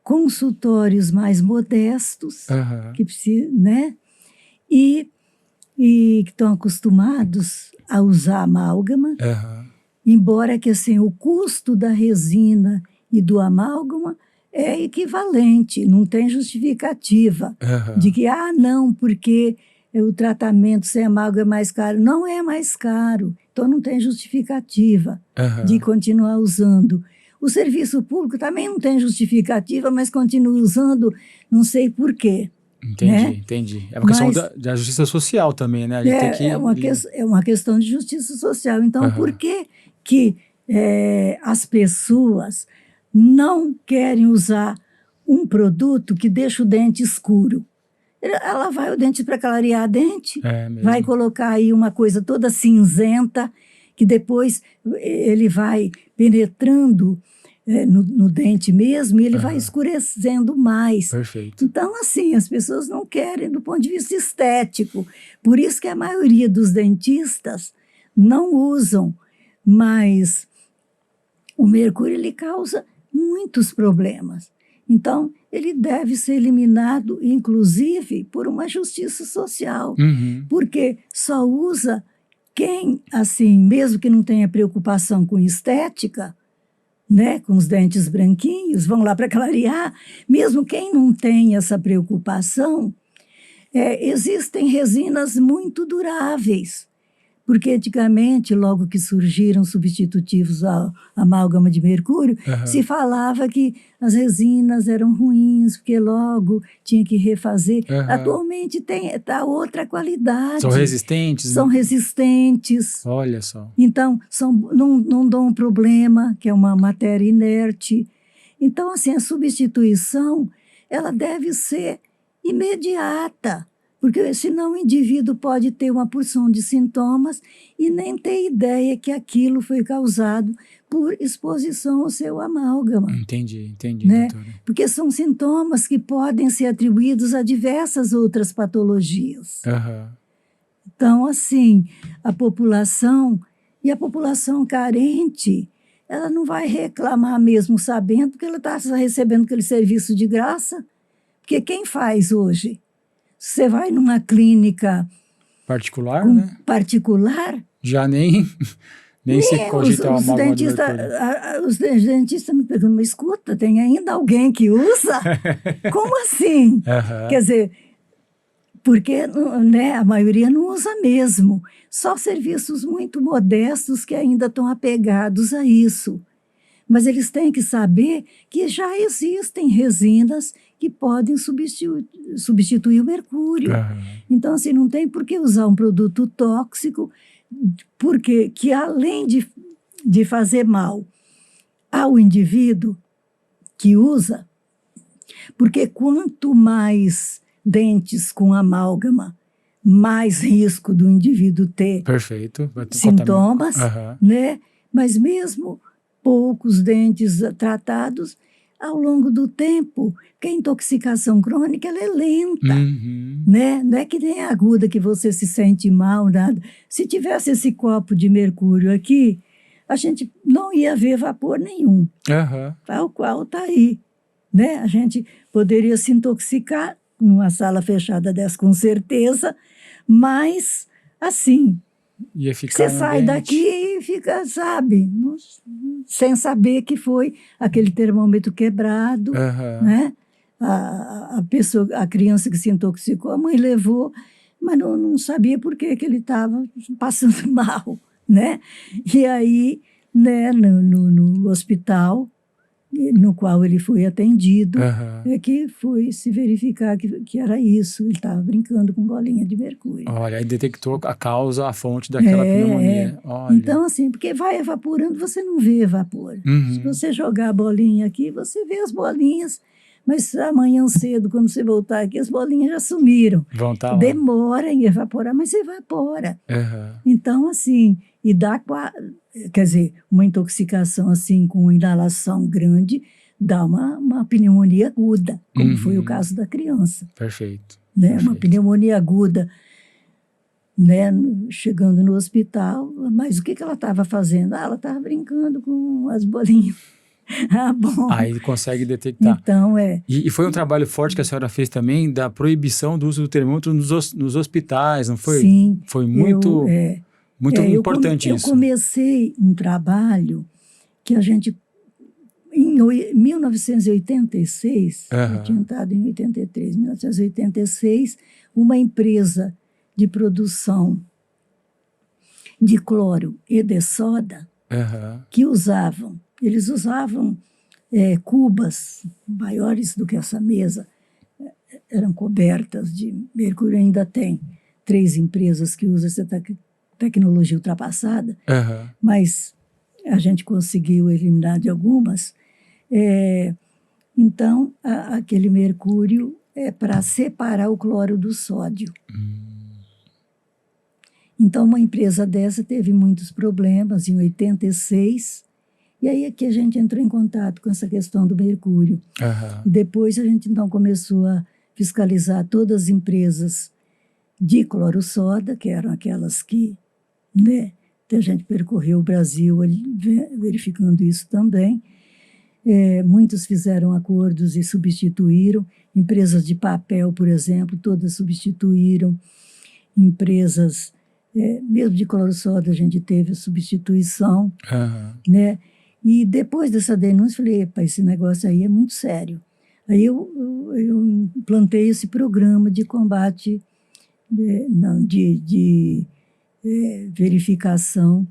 [SPEAKER 2] consultórios mais modestos, que precisam, né? E que estão acostumados a usar amálgama, embora que assim, o custo da resina e do amálgama é equivalente, não tem justificativa de que, não, porque o tratamento sem amálgama é mais caro. Não é mais caro, então não tem justificativa de continuar usando. O serviço público também não tem justificativa, mas continua usando, não sei por quê.
[SPEAKER 1] Entendi,
[SPEAKER 2] né?
[SPEAKER 1] entendi. É uma questão da justiça social também, né? A gente tem que...
[SPEAKER 2] É uma questão de justiça social. Então, por que que as pessoas não querem usar um produto que deixa o dente escuro? Ela vai o dente para clarear a dente, vai colocar aí uma coisa toda cinzenta, que depois ele vai penetrando no dente mesmo e ele vai escurecendo mais.
[SPEAKER 1] Perfeito.
[SPEAKER 2] Então, assim, as pessoas não querem do ponto de vista estético. Por isso que a maioria dos dentistas não usam, mas o mercúrio ele causa muitos problemas. Então, ele deve ser eliminado, inclusive, por uma justiça social. Porque só usa quem, assim, mesmo que não tenha preocupação com estética, né, com os dentes branquinhos, vão lá para clarear, mesmo quem não tem essa preocupação, existem resinas muito duráveis. Porque antigamente, logo que surgiram substitutivos à amálgama de mercúrio, se falava que as resinas eram ruins, porque logo tinha que refazer. Atualmente está outra qualidade.
[SPEAKER 1] São resistentes?
[SPEAKER 2] São resistentes.
[SPEAKER 1] Olha só.
[SPEAKER 2] Então, não dão um problema, que é uma matéria inerte. Então, assim, a substituição ela deve ser imediata. Porque senão o indivíduo pode ter uma porção de sintomas e nem ter ideia que aquilo foi causado por exposição ao seu amálgama.
[SPEAKER 1] Entendi,
[SPEAKER 2] né?
[SPEAKER 1] doutora.
[SPEAKER 2] Porque são sintomas que podem ser atribuídos a diversas outras patologias. Então, assim, a população carente, ela não vai reclamar mesmo sabendo que ela está recebendo aquele serviço de graça. Porque quem faz hoje? Você vai numa clínica
[SPEAKER 1] particular, né?
[SPEAKER 2] Particular,
[SPEAKER 1] já nem se cogita uma amálgama de mercúrio.
[SPEAKER 2] Os dentistas me perguntam, mas escuta, tem ainda alguém que usa? Como assim? Quer dizer, porque né, a maioria não usa mesmo. Só serviços muito modestos que ainda estão apegados a isso. Mas eles têm que saber que já existem resinas que podem substituir o mercúrio. Então, assim, não tem por que usar um produto tóxico, porque que além de fazer mal ao indivíduo que usa, porque quanto mais dentes com amálgama, mais risco do indivíduo ter sintomas, né? Mas mesmo poucos dentes tratados, ao longo do tempo, que a intoxicação crônica ela é lenta, né? Não é que nem a aguda que você se sente mal, nada. Se tivesse esse copo de mercúrio aqui, a gente não ia ver vapor nenhum, tal qual está aí, né? A gente poderia se intoxicar numa sala fechada dessa com certeza, mas assim, você sai daqui e fica, sabe, sem saber que foi aquele termômetro quebrado, né? A criança que se intoxicou, a mãe levou, mas não sabia por que ele estava passando mal, né? E aí, né, no hospital no qual ele foi atendido, é que foi se verificar que era isso, ele estava brincando com bolinha de mercúrio.
[SPEAKER 1] Olha, aí detectou a causa, a fonte daquela pneumonia. Olha.
[SPEAKER 2] Então, assim, porque vai evaporando, você não vê vapor. Se você jogar a bolinha aqui, você vê as bolinhas, mas amanhã cedo, quando você voltar aqui, as bolinhas já sumiram.
[SPEAKER 1] Vão estar lá.
[SPEAKER 2] Demora em evaporar, mas evapora. Então, assim, e dá... Quer dizer, uma intoxicação assim com inalação grande dá uma pneumonia aguda, como foi o caso da criança.
[SPEAKER 1] Perfeito.
[SPEAKER 2] Né? Uma pneumonia aguda, né? Chegando no hospital, mas o que ela estava fazendo? Ela estava brincando com as bolinhas. Bom.
[SPEAKER 1] Aí consegue detectar.
[SPEAKER 2] Então,
[SPEAKER 1] E foi um trabalho forte que a senhora fez também da proibição do uso do termômetro nos hospitais, não foi?
[SPEAKER 2] Sim.
[SPEAKER 1] Foi muito... Muito importante isso.
[SPEAKER 2] Eu comecei um trabalho que a gente, em 1986, eu tinha entrado em 83, 1986, uma empresa de produção de cloro e de soda que eles usavam cubas maiores do que essa mesa, eram cobertas de mercúrio. Ainda tem 3 empresas que usam essa tecnologia ultrapassada, mas a gente conseguiu eliminar de algumas. Então, aquele mercúrio é para separar o cloro do sódio. Então, uma empresa dessa teve muitos problemas em 86, e aí é que a gente entrou em contato com essa questão do mercúrio. E depois a gente, então, começou a fiscalizar todas as empresas de cloro-soda, que eram aquelas que, né, a gente percorreu o Brasil verificando isso também. Muitos fizeram acordos e substituíram. Empresas de papel, por exemplo, todas substituíram. Empresas, mesmo de cloro-soda, a gente teve a substituição. Né? E depois dessa denúncia, falei, epa, esse negócio aí é muito sério. Aí eu implantei esse programa de combate, de verificação,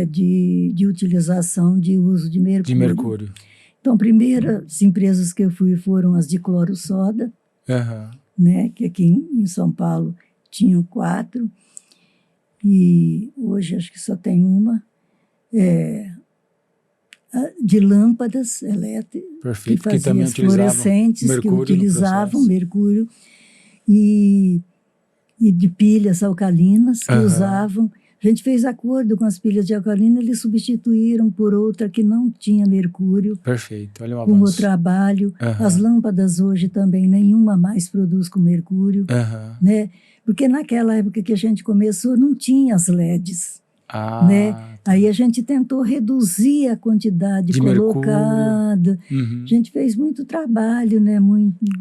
[SPEAKER 2] de utilização, de uso de mercúrio. Então, primeiras empresas que eu fui foram as de cloro-soda, né, que aqui em São Paulo tinham 4, e hoje acho que só tem uma, de lâmpadas elétricas, que faziam as fluorescentes, que utilizavam mercúrio, e de pilhas alcalinas que usavam. A gente fez acordo com as pilhas de alcalina, eles substituíram por outra que não tinha mercúrio.
[SPEAKER 1] Perfeito, olha o avanço.
[SPEAKER 2] Com o trabalho. As lâmpadas hoje também, nenhuma mais produz com mercúrio. Né? Porque naquela época que a gente começou, não tinha as LEDs. Né? Aí a gente tentou reduzir a quantidade de colocada. A gente fez muito trabalho, né?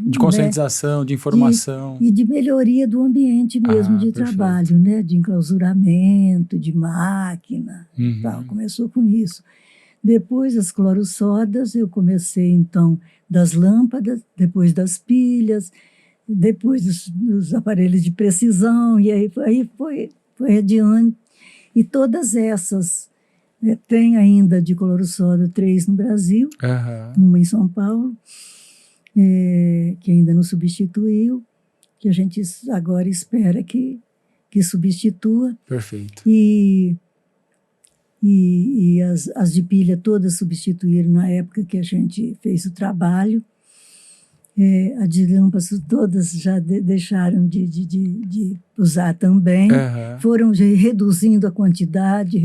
[SPEAKER 1] De conscientização, de informação.
[SPEAKER 2] E de melhoria do ambiente mesmo de trabalho, né? De enclausuramento, de máquina. Tal. Começou com isso. Depois as cloro-sodas, eu comecei então das lâmpadas, depois das pilhas, depois dos aparelhos de precisão, e aí foi adiante. E todas essas, tem ainda de cloro-soda 3 no Brasil, uma em São Paulo, que ainda não substituiu, que a gente agora espera que substitua.
[SPEAKER 1] Perfeito.
[SPEAKER 2] E as de pilha todas substituíram na época que a gente fez o trabalho. As de lâmpadas todas já deixaram de usar também. Foram reduzindo a quantidade,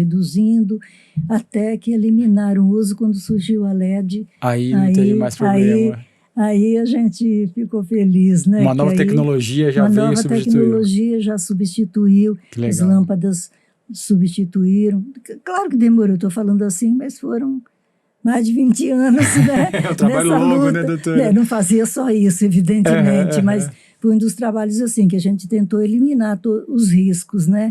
[SPEAKER 2] até que eliminaram o uso quando surgiu a LED.
[SPEAKER 1] Aí não teve mais problema.
[SPEAKER 2] Aí a gente ficou feliz, né?
[SPEAKER 1] Uma nova tecnologia já veio e substituiu.
[SPEAKER 2] Uma nova tecnologia já substituiu. As lâmpadas substituíram. Claro que demorou, estou falando assim, mas foram mais de 20 anos, né?
[SPEAKER 1] É um trabalho longo, né, doutora?
[SPEAKER 2] Não fazia só isso, evidentemente, mas foi um dos trabalhos assim que a gente tentou eliminar os riscos, né?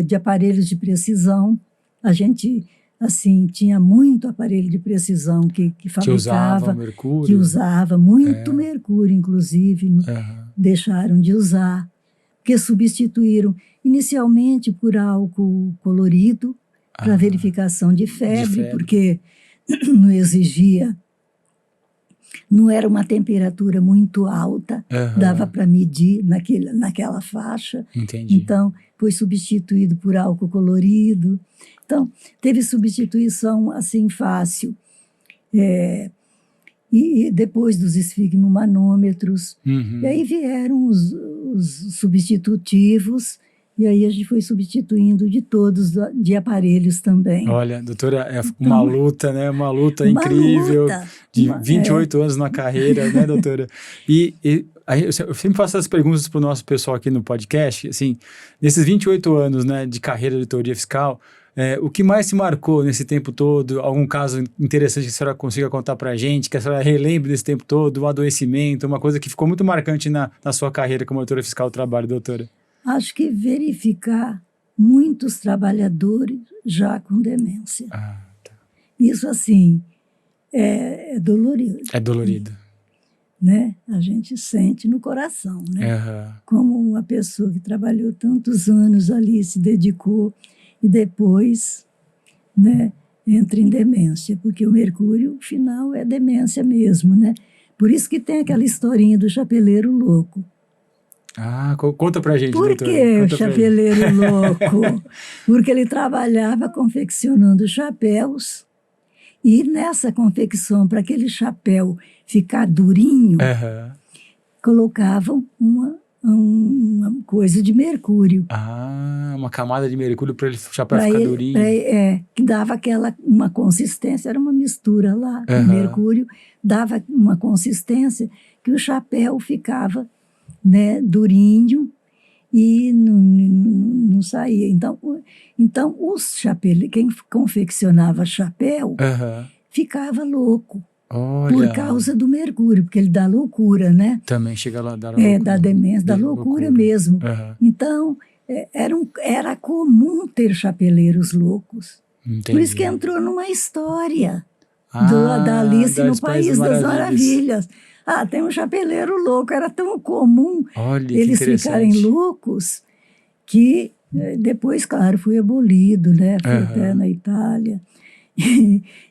[SPEAKER 2] De aparelhos de precisão. A gente, assim, tinha muito aparelho de precisão que fabricava,
[SPEAKER 1] mercúrio.
[SPEAKER 2] Que usava muito mercúrio, inclusive, deixaram de usar, porque substituíram inicialmente por álcool colorido para verificação de febre, porque não exigia, não era uma temperatura muito alta, dava para medir naquela faixa.
[SPEAKER 1] Entendi.
[SPEAKER 2] Então, foi substituído por álcool colorido. Então, teve substituição assim fácil. E depois dos esfigmomanômetros, e aí vieram os substitutivos. E aí a gente foi substituindo de todos, de aparelhos também.
[SPEAKER 1] Olha, doutora, é uma luta, né? Uma luta incrível, de 28 anos na carreira, né, doutora? E eu sempre faço essas perguntas para o nosso pessoal aqui no podcast, assim, nesses 28 anos, né, de carreira de teoria fiscal, o que mais se marcou nesse tempo todo? Algum caso interessante que a senhora consiga contar para a gente, que a senhora relembre desse tempo todo, um adoecimento, uma coisa que ficou muito marcante na sua carreira como doutora fiscal do trabalho, doutora?
[SPEAKER 2] Acho que verificar muitos trabalhadores já com demência. Isso, assim, é dolorido.
[SPEAKER 1] É dolorido.
[SPEAKER 2] Né? A gente sente no coração, né? Como uma pessoa que trabalhou tantos anos ali, se dedicou, e depois, né, entra em demência, porque o mercúrio, final, é demência mesmo, né? Por isso que tem aquela historinha do chapeleiro louco.
[SPEAKER 1] Ah, conta pra gente,
[SPEAKER 2] Por
[SPEAKER 1] doutora.
[SPEAKER 2] que o
[SPEAKER 1] Conta pra gente.
[SPEAKER 2] chapeleiro louco? Porque ele trabalhava confeccionando chapéus e nessa confecção, para aquele chapéu ficar durinho,
[SPEAKER 1] Aham.
[SPEAKER 2] colocavam uma coisa de mercúrio.
[SPEAKER 1] Ah, uma camada de mercúrio para o chapéu
[SPEAKER 2] Para
[SPEAKER 1] ficar
[SPEAKER 2] ele,
[SPEAKER 1] durinho.
[SPEAKER 2] que dava uma consistência, era uma mistura lá,
[SPEAKER 1] Aham.
[SPEAKER 2] de mercúrio, dava uma consistência que o chapéu ficava, né, durinho e não saía. Então quem confeccionava chapéu
[SPEAKER 1] Aham.
[SPEAKER 2] ficava louco
[SPEAKER 1] Olha.
[SPEAKER 2] por causa do mercúrio, porque ele dá loucura, né?
[SPEAKER 1] Também chega lá a dar
[SPEAKER 2] Da demência, da loucura mesmo.
[SPEAKER 1] Aham.
[SPEAKER 2] Então, era comum ter chapeleiros loucos.
[SPEAKER 1] Entendi.
[SPEAKER 2] Por isso que entrou numa história da Alice
[SPEAKER 1] das
[SPEAKER 2] no País das Maravilhas. Tem um chapeleiro louco. Era tão comum
[SPEAKER 1] Olha,
[SPEAKER 2] eles ficarem loucos que depois, claro, foi abolido, né? Foi até na Itália.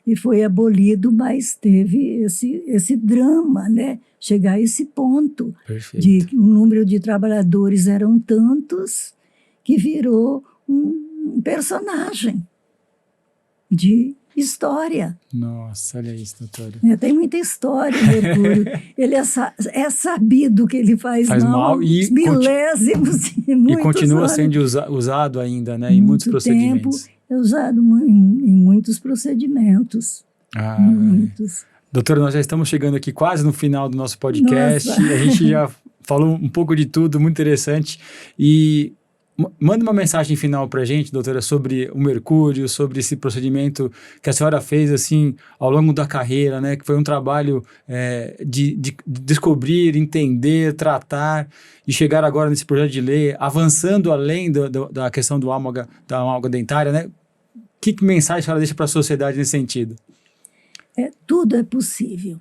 [SPEAKER 2] E foi abolido, mas teve esse drama, né? Chegar a esse ponto.
[SPEAKER 1] Perfeito.
[SPEAKER 2] De que o número de trabalhadores eram tantos que virou um personagem de história.
[SPEAKER 1] Nossa, olha isso, doutora.
[SPEAKER 2] Tem muita história, Mercúrio. Ele é sabido que ele faz mal
[SPEAKER 1] e
[SPEAKER 2] milésimos
[SPEAKER 1] e continua sendo usado ainda, né? Em muitos procedimentos.
[SPEAKER 2] É usado em muitos procedimentos. Muitos.
[SPEAKER 1] Doutora, nós já estamos chegando aqui quase no final do nosso podcast. Nossa. A gente já falou um pouco de tudo, muito interessante. E manda uma mensagem final para a gente, doutora, sobre o mercúrio, sobre esse procedimento que a senhora fez assim ao longo da carreira, né? Que foi um trabalho de descobrir, entender, tratar e chegar agora nesse projeto de lei, avançando além da questão da amálgama dentária, né? Que mensagem a senhora deixa para a sociedade nesse sentido?
[SPEAKER 2] Tudo é possível.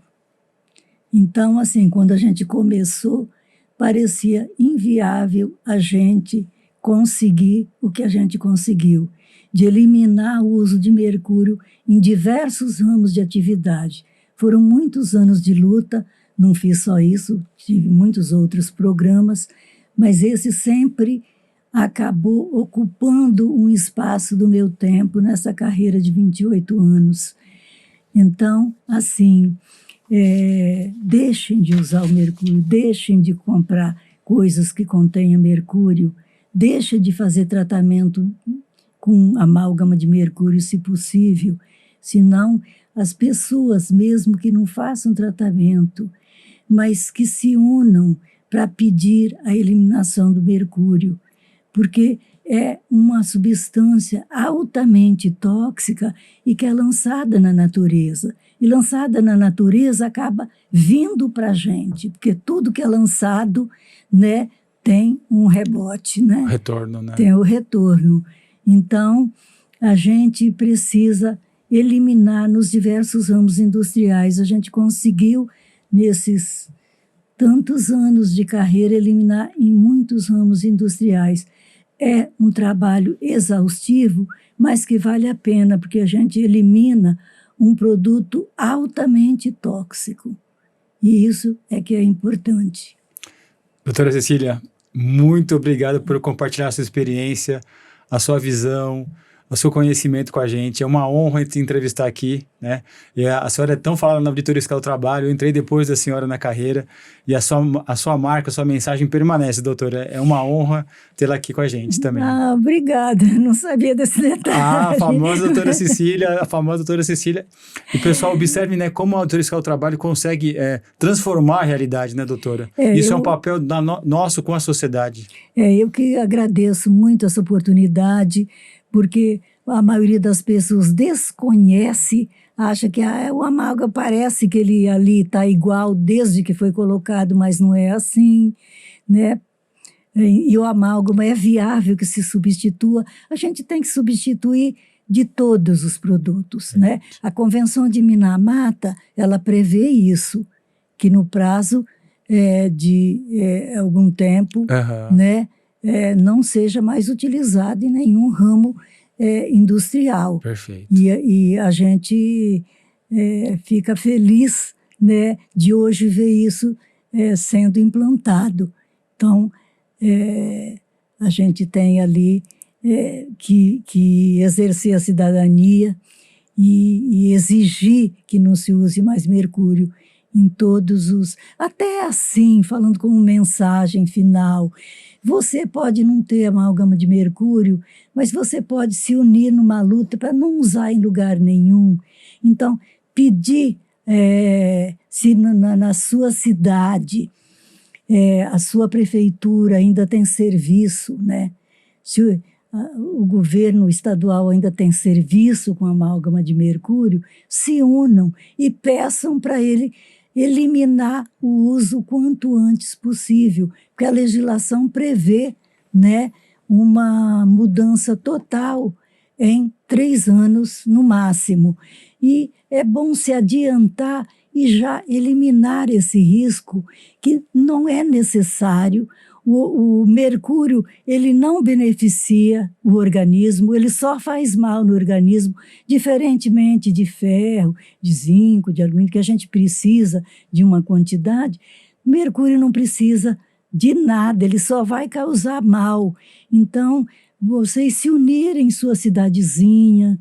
[SPEAKER 2] Então, assim, quando a gente começou, parecia inviável a gente conseguir o que a gente conseguiu, de eliminar o uso de mercúrio em diversos ramos de atividade. Foram muitos anos de luta, não fiz só isso, tive muitos outros programas, mas esse sempre acabou ocupando um espaço do meu tempo nessa carreira de 28 anos. Então, assim, deixem de usar o mercúrio, deixem de comprar coisas que contenham mercúrio, deixem de fazer tratamento com amálgama de mercúrio, se possível, senão as pessoas, mesmo que não façam tratamento, mas que se unam para pedir a eliminação do mercúrio, porque é uma substância altamente tóxica e que é lançada na natureza. E lançada na natureza acaba vindo para a gente, porque tudo que é lançado, né, tem um rebote, né?
[SPEAKER 1] Retorno, né?
[SPEAKER 2] Tem o retorno. Então, a gente precisa eliminar nos diversos ramos industriais. A gente conseguiu, nesses tantos anos de carreira, eliminar em muitos ramos industriais. É um trabalho exaustivo, mas que vale a pena, porque a gente elimina um produto altamente tóxico. E isso é que é importante.
[SPEAKER 1] Doutora Cecília, muito obrigado por compartilhar a sua experiência, a sua visão, o seu conhecimento com a gente. É uma honra te entrevistar aqui, né? E a senhora é tão falada na Auditoria Fiscal do Trabalho, eu entrei depois da senhora na carreira e a sua marca, a sua mensagem permanece, doutora. É uma honra tê-la aqui com a gente também.
[SPEAKER 2] Obrigada. Não sabia desse detalhe.
[SPEAKER 1] A famosa doutora Cecília. E o pessoal observe, né, como a Auditoria Fiscal do Trabalho consegue transformar a realidade, né, doutora? Isso é um papel nosso com a sociedade.
[SPEAKER 2] Eu que agradeço muito essa oportunidade, porque a maioria das pessoas desconhece, acha que o amálgama parece que ele ali está igual desde que foi colocado, mas não é assim, né? E o amálgama é viável que se substitua. A gente tem que substituir de todos os produtos, né? A Convenção de Minamata, ela prevê isso, que no prazo de algum tempo, né, não seja mais utilizado em nenhum ramo industrial.
[SPEAKER 1] Perfeito.
[SPEAKER 2] E a gente fica feliz né, de hoje ver isso sendo implantado. Então, a gente tem ali que exercer a cidadania e exigir que não se use mais mercúrio em todos os... Até assim, falando como mensagem final, você pode não ter amálgama de mercúrio, mas você pode se unir numa luta para não usar em lugar nenhum. Então, pedir, se na sua cidade, a sua prefeitura ainda tem serviço, né? Se o governo estadual ainda tem serviço com amálgama de mercúrio, se unam e peçam para ele eliminar o uso quanto antes possível, porque a legislação prevê, né, uma mudança total em 3 anos no máximo. E é bom se adiantar e já eliminar esse risco, que não é necessário. O mercúrio, ele não beneficia o organismo, ele só faz mal no organismo, diferentemente de ferro, de zinco, de alumínio, que a gente precisa de uma quantidade. Mercúrio não precisa de nada, ele só vai causar mal. Então, vocês se unirem em sua cidadezinha,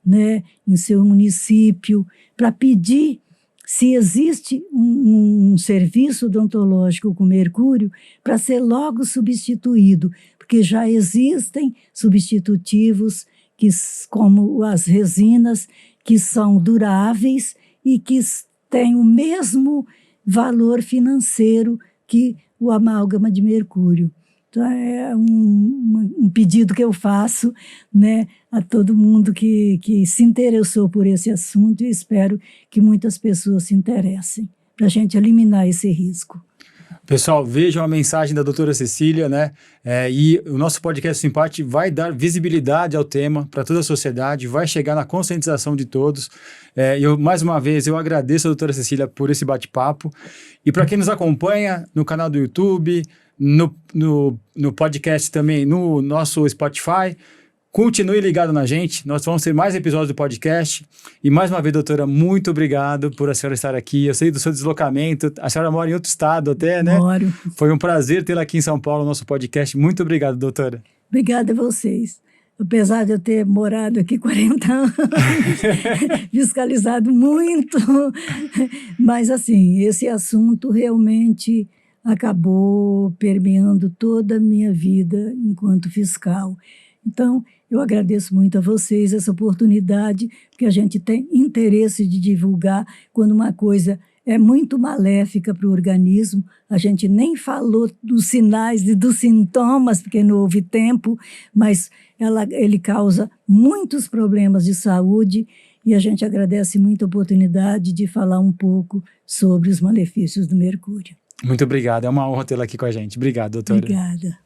[SPEAKER 2] né, em seu município, para pedir se existe um serviço odontológico com mercúrio, para ser logo substituído, porque já existem substitutivos, como as resinas, que são duráveis e que têm o mesmo valor financeiro que o amálgama de mercúrio. Então, é um pedido que eu faço, né, a todo mundo que se interessou por esse assunto, e espero que muitas pessoas se interessem, para a gente eliminar esse risco.
[SPEAKER 1] Pessoal, vejam a mensagem da doutora Cecília, né? E o nosso podcast Simparte vai dar visibilidade ao tema para toda a sociedade, vai chegar na conscientização de todos. Mais uma vez, eu agradeço a doutora Cecília por esse bate-papo. E para quem nos acompanha no canal do YouTube, no podcast também, no nosso Spotify, continue ligado na gente, nós vamos ter mais episódios do podcast. E mais uma vez, doutora, muito obrigado por a senhora estar aqui. Eu sei do seu deslocamento, a senhora mora em outro estado até, né?
[SPEAKER 2] Moro.
[SPEAKER 1] Foi um prazer tê-la aqui em São Paulo, no nosso podcast. Muito obrigado, doutora.
[SPEAKER 2] Obrigada a vocês. Apesar de eu ter morado aqui 40 anos, fiscalizado muito, mas assim, esse assunto realmente acabou permeando toda a minha vida enquanto fiscal. Então, eu agradeço muito a vocês essa oportunidade, porque a gente tem interesse de divulgar quando uma coisa é muito maléfica para o organismo. A gente nem falou dos sinais e dos sintomas, porque não houve tempo, mas ele causa muitos problemas de saúde, e a gente agradece muito a oportunidade de falar um pouco sobre os malefícios do mercúrio.
[SPEAKER 1] Muito obrigado, é uma honra tê-la aqui com a gente. Obrigado, doutora.
[SPEAKER 2] Obrigada.